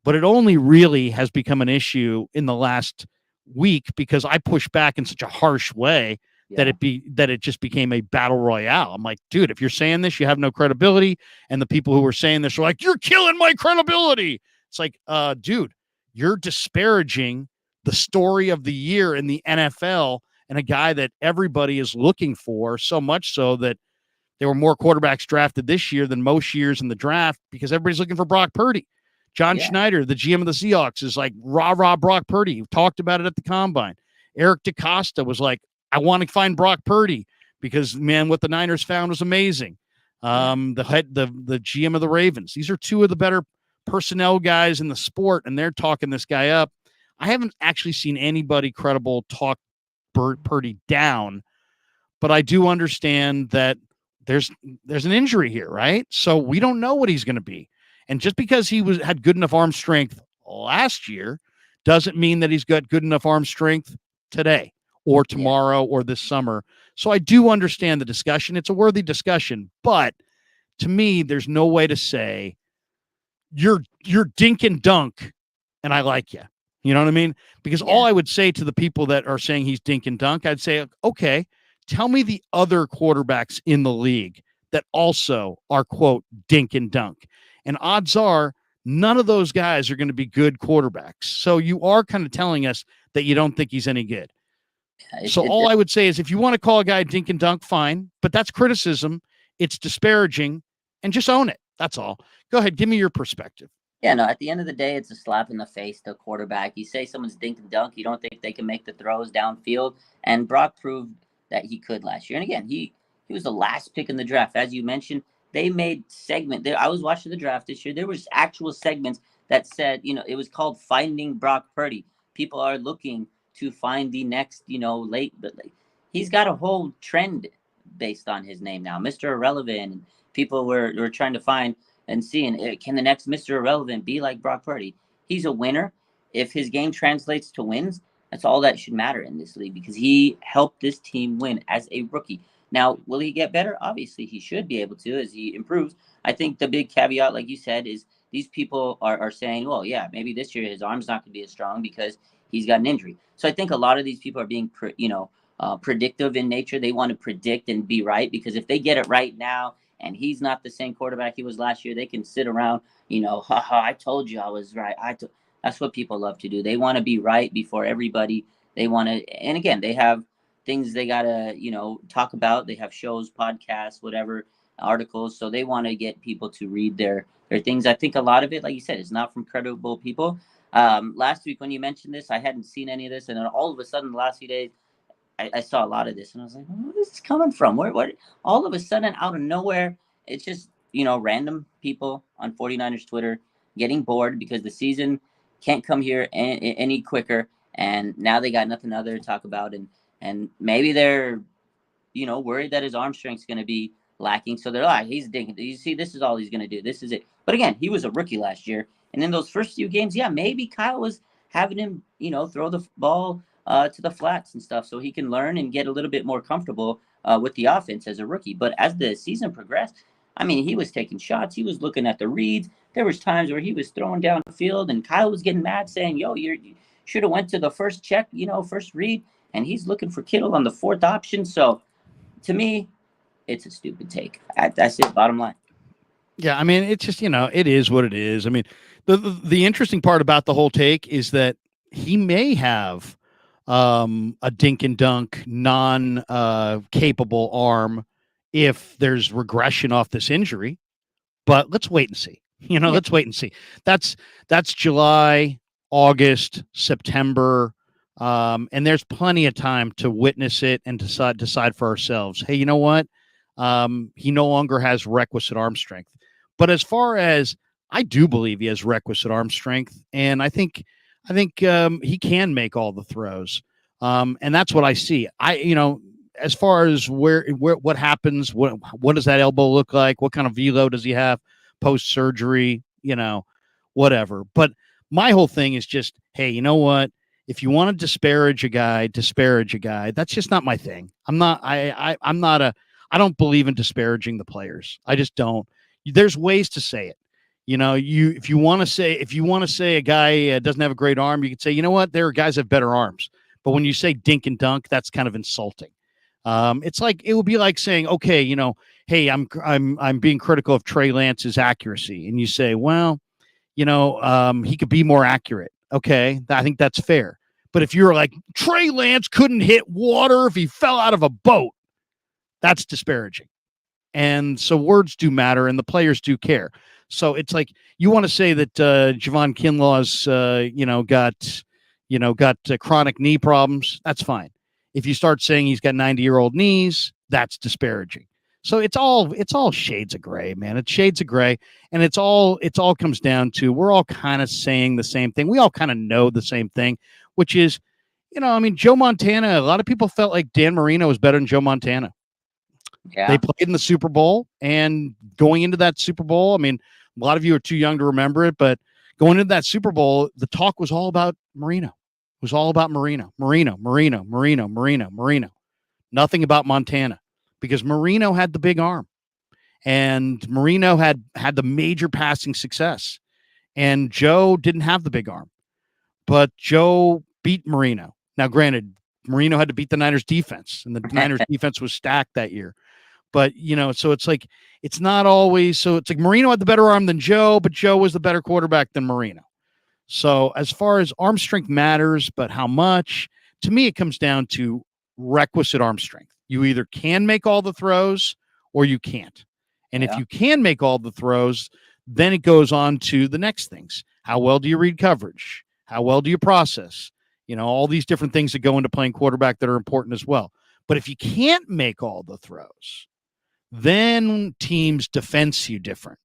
but it only really has become an issue in the last week because I pushed back in such a harsh way that it just became a battle royale. I'm like, dude, if you're saying this, you have no credibility. And the people who were saying this were like, you're killing my credibility. It's like, dude, you're disparaging the story of the year in the NFL and a guy that everybody is looking for, so much so that there were more quarterbacks drafted this year than most years in the draft because everybody's looking for Brock Purdy. John Schneider, the GM of the Seahawks, is like, rah, Brock Purdy. He talked about it at the Combine. Eric DeCosta was like, I want to find Brock Purdy because, man, what the Niners found was amazing. the GM of the Ravens. These are two of the better personnel guys in the sport, and they're talking this guy up. I haven't actually seen anybody credible talk Purdy down, but I do understand that there's an injury here, right? So we don't know what he's going to be. And just because he had good enough arm strength last year doesn't mean that he's got good enough arm strength today or tomorrow or this summer. So I do understand the discussion. It's a worthy discussion, but to me, there's no way to say you're dink and dunk and I like you. You know what I mean? Because all I would say to the people that are saying he's dink and dunk, I'd say, okay, tell me the other quarterbacks in the league that also are, quote, dink and dunk. And odds are none of those guys are going to be good quarterbacks. So you are kind of telling us that you don't think he's any good. So all I would say is if you want to call a guy dink and dunk, fine. But that's criticism. It's disparaging. And just own it. That's all. Go ahead. Give me your perspective. Yeah, no, at the end of the day, it's a slap in the face to a quarterback. You say someone's dink and dunk, you don't think they can make the throws downfield. And Brock proved that he could last year. And again, he was the last pick in the draft. As you mentioned, they made segment. I was watching the draft this year. There was actual segments that said, it was called Finding Brock Purdy. People are looking to find the next, late. But he's got a whole trend based on his name now, Mr. Irrelevant. And people were trying to find and seeing, can the next Mr. Irrelevant be like Brock Purdy? He's a winner. If his game translates to wins, that's all that should matter in this league because he helped this team win as a rookie. Now, will he get better? Obviously, he should be able to as he improves. I think the big caveat, like you said, is these people are saying, well, yeah, maybe this year his arm's not going to be as strong because he's got an injury. So I think a lot of these people are being, predictive in nature. They want to predict and be right because if they get it right now, and he's not the same quarterback he was last year, they can sit around, I told you I was right. That's what people love to do. They want to be right before everybody. They want to, and again, they have things they got to, talk about. They have shows, podcasts, whatever, articles. So they want to get people to read their things. I think a lot of it, like you said, is not from credible people. Last week when you mentioned this, I hadn't seen any of this. And then all of a sudden, the last few days, I saw a lot of this and I was like, where is this coming from? Where all of a sudden out of nowhere, it's just, random people on 49ers Twitter getting bored because the season can't come here any quicker. And now they got nothing other to talk about. And maybe they're, worried that his arm strength is going to be lacking. So they're like, he's dinking. You see, this is all he's going to do. This is it. But again, he was a rookie last year. And in those first few games, maybe Kyle was having him, throw the ball to the flats and stuff so he can learn and get a little bit more comfortable with the offense as a rookie. But as the season progressed, I mean, he was taking shots. He was looking at the reads. There was times where he was throwing down the field and Kyle was getting mad saying, you should have went to the first check, first read. And he's looking for Kittle on the fourth option. So to me, it's a stupid take. That's it, bottom line. Yeah, I mean, it's just, it is what it is. I mean, the interesting part about the whole take is that he may have a dink and dunk, non-capable arm if there's regression off this injury. But let's wait and see. Let's wait and see. That's July, August, September, and there's plenty of time to witness it and decide for ourselves. Hey, you know what? He no longer has requisite arm strength. But as far as I do believe he has requisite arm strength, and I think he can make all the throws. And that's what I see. As far as what happens, what does that elbow look like? What kind of velo does he have post-surgery? Whatever. But my whole thing is just, hey, you know what? If you want to disparage a guy. That's just not my thing. I don't believe in disparaging the players. I just don't. There's ways to say it. If you want to say a guy doesn't have a great arm, you can say, you know what, there are guys that have better arms. But when you say dink and dunk, that's kind of insulting. It's like it would be like saying, okay, hey, I'm being critical of Trey Lance's accuracy, and you say, well, he could be more accurate. Okay, I think that's fair. But if you're like Trey Lance couldn't hit water if he fell out of a boat, that's disparaging. And so words do matter, and the players do care. So it's like you want to say that Javon Kinlaw's, got chronic knee problems. That's fine. If you start saying he's got 90-year-old knees, that's disparaging. So it's all shades of gray, man. It's shades of gray, and it's all comes down to we're all kind of saying the same thing. We all kind of know the same thing, which is, I mean, Joe Montana. A lot of people felt like Dan Marino was better than Joe Montana. Yeah. They played in the Super Bowl, and going into that Super Bowl, I mean, a lot of you are too young to remember it, but going into that Super Bowl, the talk was all about Marino. It was all about Marino. Nothing about Montana, because Marino had the big arm, and Marino had the major passing success, and Joe didn't have the big arm, but Joe beat Marino. Now, granted, Marino had to beat the Niners defense, and the Niners defense was stacked that year. But, so it's like, it's not always, so it's like Marino had the better arm than Joe, but Joe was the better quarterback than Marino. So as far as arm strength matters, but how much, to me, it comes down to requisite arm strength. You either can make all the throws or you can't. And if you can make all the throws, then it goes on to the next things. How well do you read coverage? How well do you process? All these different things that go into playing quarterback that are important as well. But if you can't make all the throws, then teams defense you different.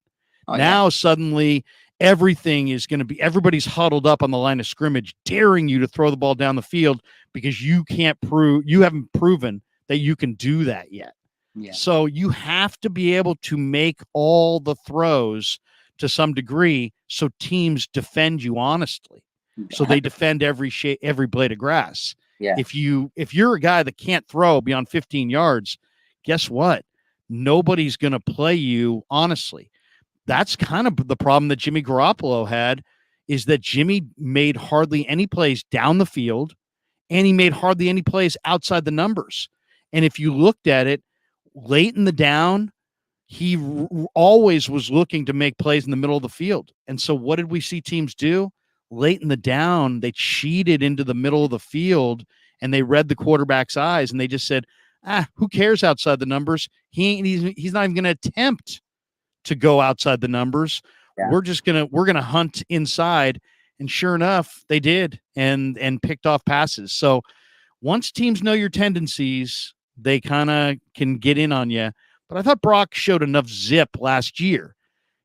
Now suddenly everything is going to be, everybody's huddled up on the line of scrimmage, daring you to throw the ball down the field because you haven't proven that you can do that yet. Yeah. So you have to be able to make all the throws to some degree, so teams defend you honestly. So they defend every blade of grass. Yeah. If you're a guy that can't throw beyond 15 yards, guess what? Nobody's going to play you honestly. That's kind of the problem that Jimmy Garoppolo had, is that Jimmy made hardly any plays down the field, and he made hardly any plays outside the numbers. And if you looked at it late in the down, he always was looking to make plays in the middle of the field. And so what did we see teams do? Late in the down, they cheated into the middle of the field, and they read the quarterback's eyes, and they just said, who cares outside the numbers? He's not even going to attempt to go outside the numbers. Yeah. We're going to hunt inside. And sure enough, they did, and picked off passes. So once teams know your tendencies, they kind of can get in on you. But I thought Brock showed enough zip last year.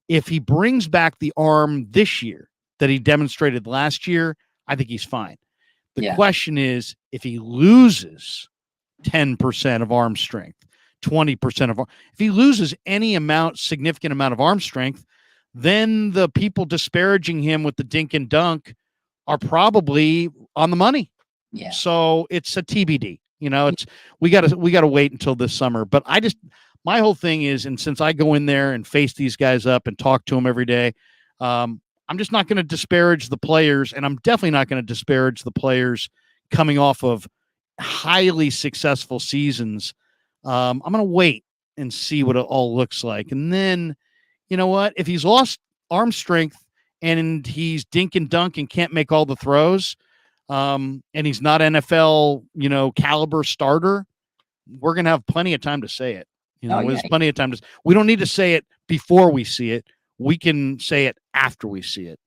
If he brings back the arm this year that he demonstrated last year, I think he's fine. The question is, if he loses 10% of arm strength, 20% of arm, if he loses any significant amount of arm strength, then the people disparaging him with the dink and dunk are probably on the money. Yeah. So it's a TBD. We got to wait until this summer. But my whole thing is, and since I go in there and face these guys up and talk to them every day, I'm just not going to disparage the players, and I'm definitely not going to disparage the players coming off of highly successful seasons. I'm going to wait and see what it all looks like. And then, you know what? If he's lost arm strength and he's dink and dunk and can't make all the throws, and he's not NFL, caliber starter, we're going to have plenty of time to say it. There's plenty of time we don't need to say it before we see it. We can say it after we see it.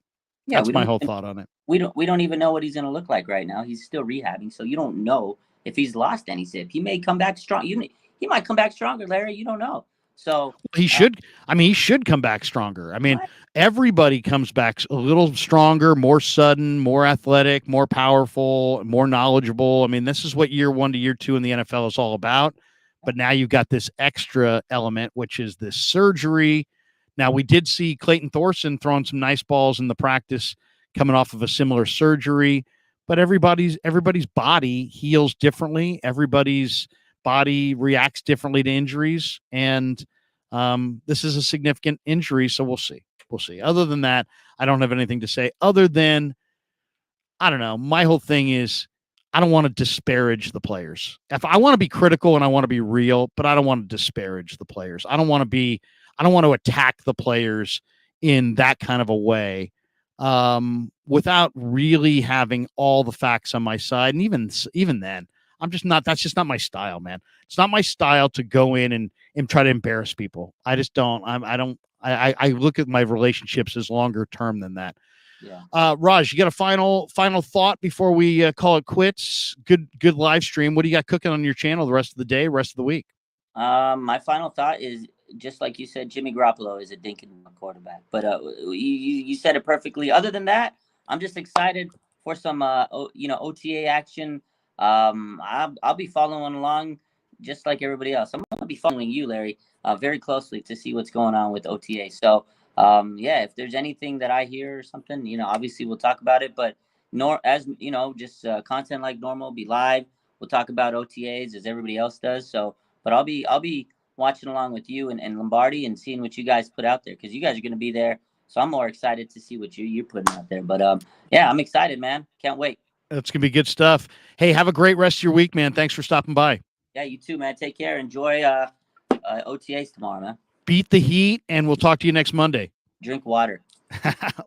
Yeah, that's my whole thought on it. We don't even know what he's going to look like right now. He's still rehabbing, so you don't know if he's lost any zip. He may come back strong. He might come back stronger, Larry. You don't know. So he should. He should come back stronger. Everybody comes back a little stronger, more sudden, more athletic, more powerful, more knowledgeable. This is what year 1 to year 2 in the NFL is all about. But now you've got this extra element, which is this surgery. Now, we did see Clayton Thorson throwing some nice balls in the practice coming off of a similar surgery, but everybody's body heals differently. Everybody's body reacts differently to injuries, and this is a significant injury, so we'll see. Other than that, I don't have anything to say other than, I don't know. My whole thing is, I don't want to disparage the players. If I want to be critical and I want to be real, but I don't want to disparage the players. I don't want to attack the players in that kind of a way, without really having all the facts on my side. And even then, that's just not my style, man. It's not my style to go in and try to embarrass people. I just don't. I look at my relationships as longer term than that. Yeah. Raj, you got a final thought before we call it quits? Good live stream. What do you got cooking on your channel the rest of the day, rest of the week? My final thought is just like you said, Jimmy Garoppolo is a dinking quarterback. But you said it perfectly. Other than that, I'm just excited for some OTA action. I'll be following along just like everybody else. I'm gonna be following you, Larry, very closely to see what's going on with OTA. So yeah, if there's anything that I hear or something, obviously we'll talk about it. But just content like normal, be live. We'll talk about OTAs as everybody else does. So. But I'll be watching along with you and Lombardi and seeing what you guys put out there because you guys are going to be there. So I'm more excited to see what you're putting out there. But yeah, I'm excited, man. Can't wait. That's going to be good stuff. Hey, have a great rest of your week, man. Thanks for stopping by. Yeah, you too, man. Take care. Enjoy OTAs tomorrow, man. Beat the heat, and we'll talk to you next Monday. Drink water.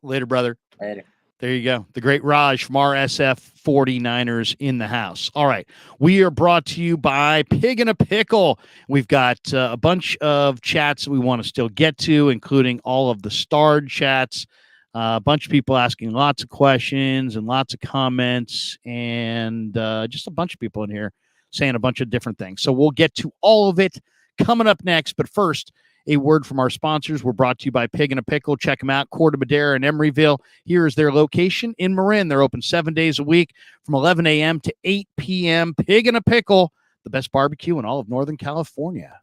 Later, brother. Later. There you go. The great Raj from RSF 49ers in the house. All right. We are brought to you by Pig and a Pickle. We've got a bunch of chats that we want to still get to, including all of the starred chats. A bunch of people asking lots of questions and lots of comments, and just a bunch of people in here saying a bunch of different things. So we'll get to all of it coming up next. But first, a word from our sponsors. We're brought to you by Pig and a Pickle. Check them out, Corte Madera and Emeryville. Here is their location in Marin. They're open 7 days a week from 11 a.m. to 8 p.m. Pig and a Pickle, the best barbecue in all of Northern California.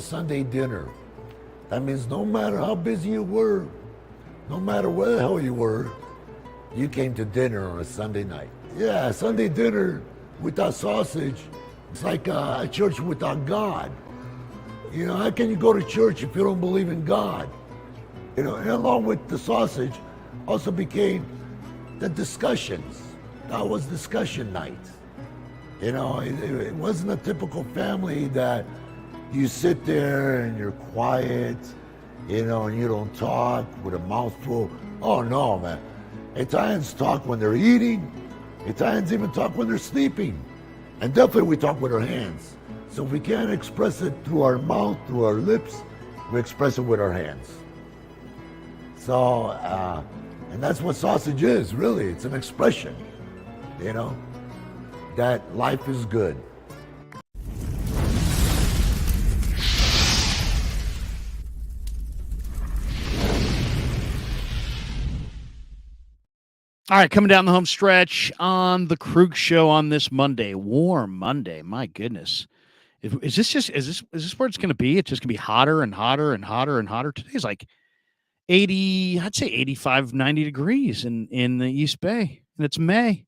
Sunday dinner. That means no matter how busy you were, no matter where the hell you were, you came to dinner on a Sunday night. Yeah, Sunday dinner without sausage, it's like a church without God. How can you go to church if you don't believe in God? And along with the sausage also became the discussions. That was discussion night. It wasn't a typical family that you sit there and you're quiet, and you don't talk with a mouthful. Oh no, man. Italians talk when they're eating. Italians even talk when they're sleeping. And definitely we talk with our hands. So if we can't express it through our mouth, through our lips, we express it with our hands. So, and that's what sausage is, really. It's an expression, that life is good. All right, coming down the home stretch on the Krug Show on this Monday, warm Monday. My goodness, is this where it's going to be? It's just going to be hotter and hotter and hotter and hotter. Today's like 80, I'd say 85, 90 degrees in the East Bay, and it's May.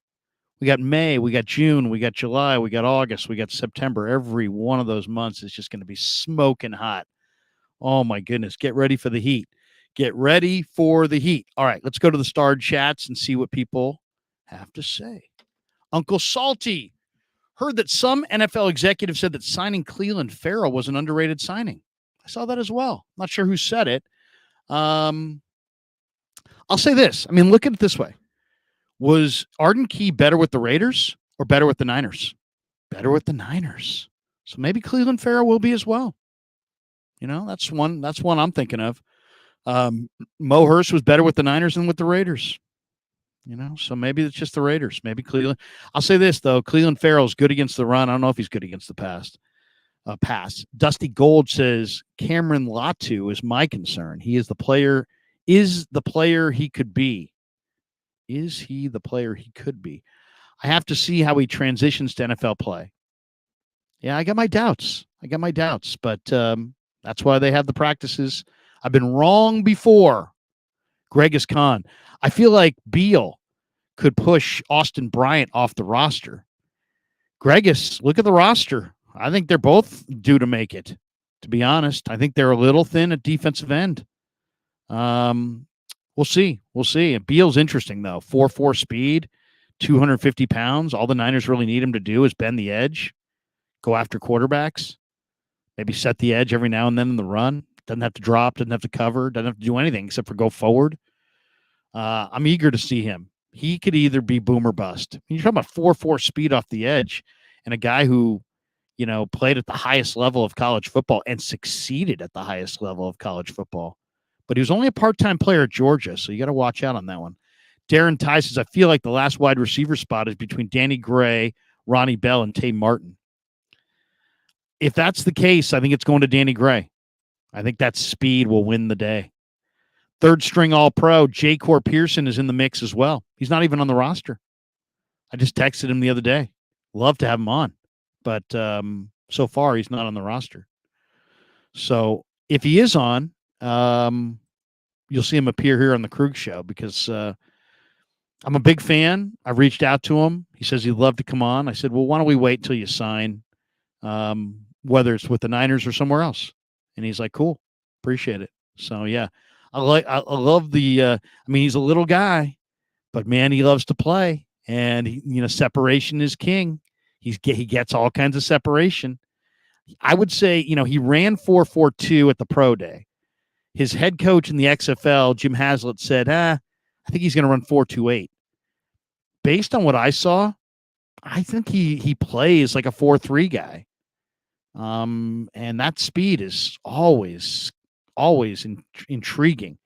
We got May, we got June, we got July, we got August, we got September. Every one of those months is just going to be smoking hot. Oh my goodness, get ready for the heat. Get ready for the heat. All right, let's go to the starred chats and see what people have to say. Uncle Salty heard that some NFL executive said that signing Cleveland Farrell was an underrated signing. I saw that as well. Not sure who said it. I'll say this. Look at it this way. Was Arden Key better with the Raiders or better with the Niners? better with the Niners. So maybe Cleveland Farrell will be as well. That's one I'm thinking of. Mo Hurst was better with the Niners than with the Raiders. So maybe it's just the Raiders. Maybe Cleveland. I'll say this, though. Cleveland Farrell's good against the run. I don't know if he's good against the pass. Dusty Gold says Cameron Latu is my concern. He is the player he could be. Is he the player he could be? I have to see how he transitions to NFL play. Yeah, I got my doubts. But that's why they have the practices. I've been wrong before. Gregus Khan. I feel like Beal could push Austin Bryant off the roster. Gregus, look at the roster. I think they're both due to make it, to be honest. I think they're a little thin at defensive end. We'll see. Beal's interesting, though. 4.4 speed, 250 pounds. All the Niners really need him to do is bend the edge, go after quarterbacks, maybe set the edge every now and then in the run. Doesn't have to drop, doesn't have to cover, doesn't have to do anything except for go forward. I'm eager to see him. He could either be boom or bust. You're talking about 4.4 speed off the edge and a guy who, played at the highest level of college football and succeeded at the highest level of college football. But he was only a part-time player at Georgia, so you got to watch out on that one. Darren Ty says, I feel like the last wide receiver spot is between Danny Gray, Ronnie Bell, and Tay Martin. If that's the case, I think it's going to Danny Gray. I think that speed will win the day. Third string All-Pro, J-Cor Pearson is in the mix as well. He's not even on the roster. I just texted him the other day. Love to have him on. But so far, he's not on the roster. So if he is on, you'll see him appear here on the Krug Show because I'm a big fan. I reached out to him. He says he'd love to come on. I said, well, why don't we wait till you sign, whether it's with the Niners or somewhere else? And he's like, cool, appreciate it. So, yeah, I love the he's a little guy, but, man, he loves to play. And, separation is king. He gets all kinds of separation. I would say, he ran 4.42 at the pro day. His head coach in the XFL, Jim Haslett, said, I think he's going to run 4.28. Based on what I saw, I think he plays like a 4.3 guy. And that speed is always intriguing.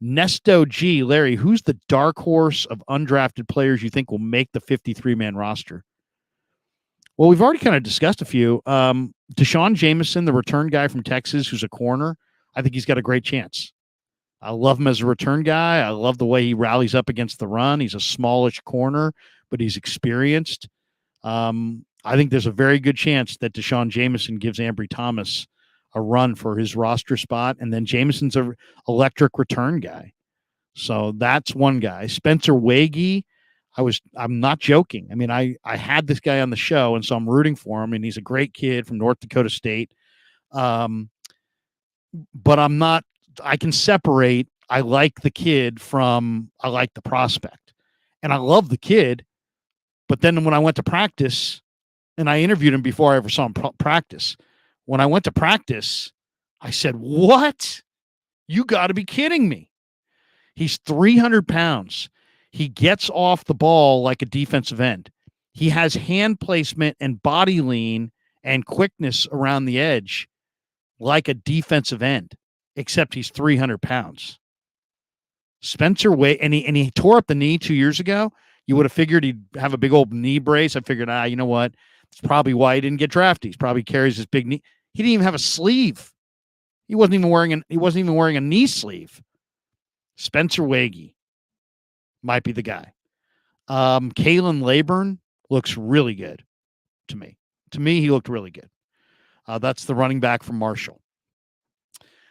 Nesto G, Larry, who's the dark horse of undrafted players you think will make the 53-man roster? Well, we've already kind of discussed a few. Deshaun Jameson, the return guy from Texas, who's a corner, I think he's got a great chance. I love him as a return guy. I love the way he rallies up against the run. He's a smallish corner, but he's experienced. I think there's a very good chance that Deshaun Jameson gives Ambry Thomas a run for his roster spot, and then Jameson's an electric return guy. So that's one guy. Spencer Wagee, I'm not joking. I mean, I had this guy on the show, and so I'm rooting for him, and he's a great kid from North Dakota State. But I'm not – I can separate I like the kid from I like the prospect. And I love the kid, but then when I went to practice, and I interviewed him before I ever saw him practice, when I went to practice, I said, what? You got to be kidding me. He's 300 pounds. He gets off the ball like a defensive end. He has hand placement and body lean and quickness around the edge like a defensive end, except he's 300 pounds. Spencer Wade, and he tore up the knee 2 years ago. You would have figured he'd have a big old knee brace. I figured, you know what? It's probably why he didn't get drafted. He probably carries his big knee. He didn't even have a sleeve. He wasn't even wearing a knee sleeve. Spencer Wagee might be the guy. Kalen Laburn looks really good to me. To me, he looked really good. That's the running back from Marshall.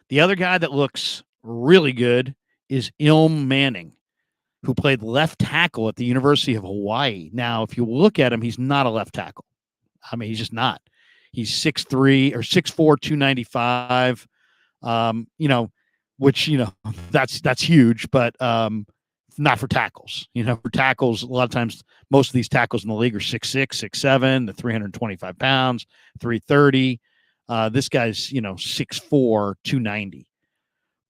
The other guy that looks really good is Ilm Manning, who played left tackle at the University of Hawaii. Now, if you look at him, he's not a left tackle. I mean, he's just not. He's 6'3" or 6'4", 295. Which that's huge, but not for tackles. For tackles, a lot of times, most of these tackles in the league are 6'6", 6'7", the 325 pounds, 330. This guy's 6'4", 290.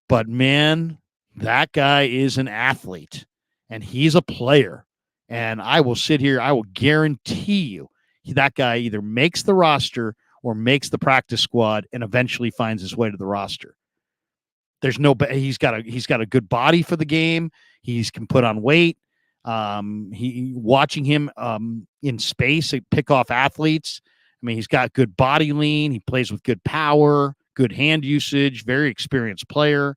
But man, that guy is an athlete, and he's a player. And I will sit here, I will guarantee you, that guy either makes the roster or makes the practice squad and eventually finds his way to the roster. He's got a good body for the game. He can put on weight. Watching him in space pick off athletes. I mean, he's got good body lean. He plays with good power, good hand usage, very experienced player.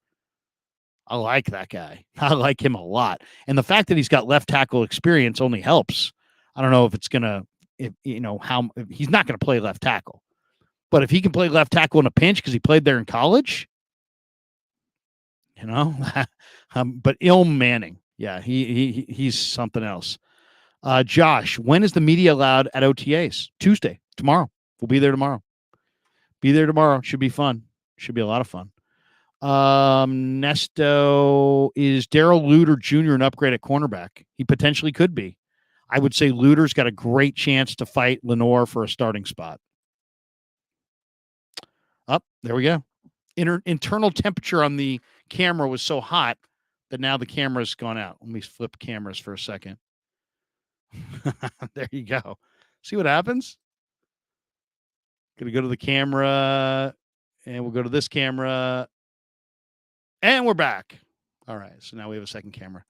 I like that guy. I like him a lot. And the fact that he's got left tackle experience only helps. I don't know if it's going to, he's not going to play left tackle. But if he can play left tackle in a pinch because he played there in college, but Ilm Manning, yeah, he's something else. Josh, when is the media allowed at OTAs? Tuesday, tomorrow. We'll be there tomorrow. Should be fun. Should be a lot of fun. Nesto, is Darrell Luter Jr. an upgrade at cornerback? He potentially could be. I would say Luter's got a great chance to fight Lenore for a starting spot. There we go. Internal temperature on the camera was so hot that now the camera's gone out. Let me flip cameras for a second. There you go. See what happens? Gonna go to the camera, and we'll go to this camera, and we're back. All right, so now we have a second camera.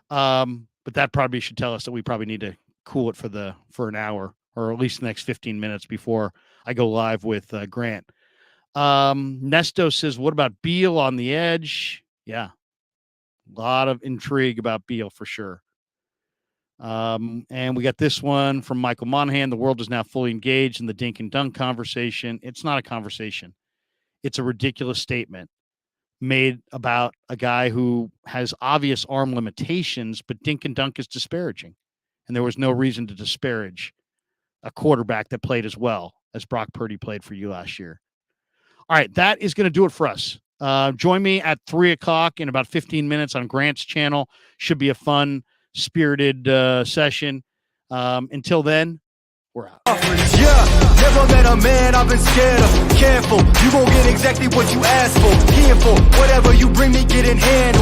But that probably should tell us that we probably need to cool it for an hour, or at least the next 15 minutes before I go live with Grant. Nesto says, what about Beal on the edge? Yeah. A lot of intrigue about Beal for sure. And we got this one from Michael Monahan. The world is now fully engaged in the dink and dunk conversation. It's not a conversation. It's a ridiculous statement made about a guy who has obvious arm limitations, but dink and dunk is disparaging. And there was no reason to disparage a quarterback that played as well as Brock Purdy played for you last year. All right, that is going to do it for us. Join me at 3:00 in about 15 minutes on Grant's channel. Should be a fun, spirited session. Until then, we're out. Yeah, never met a man I've been scared of. Careful, you won't get exactly what you asked for. Here for whatever you bring me, get in hand.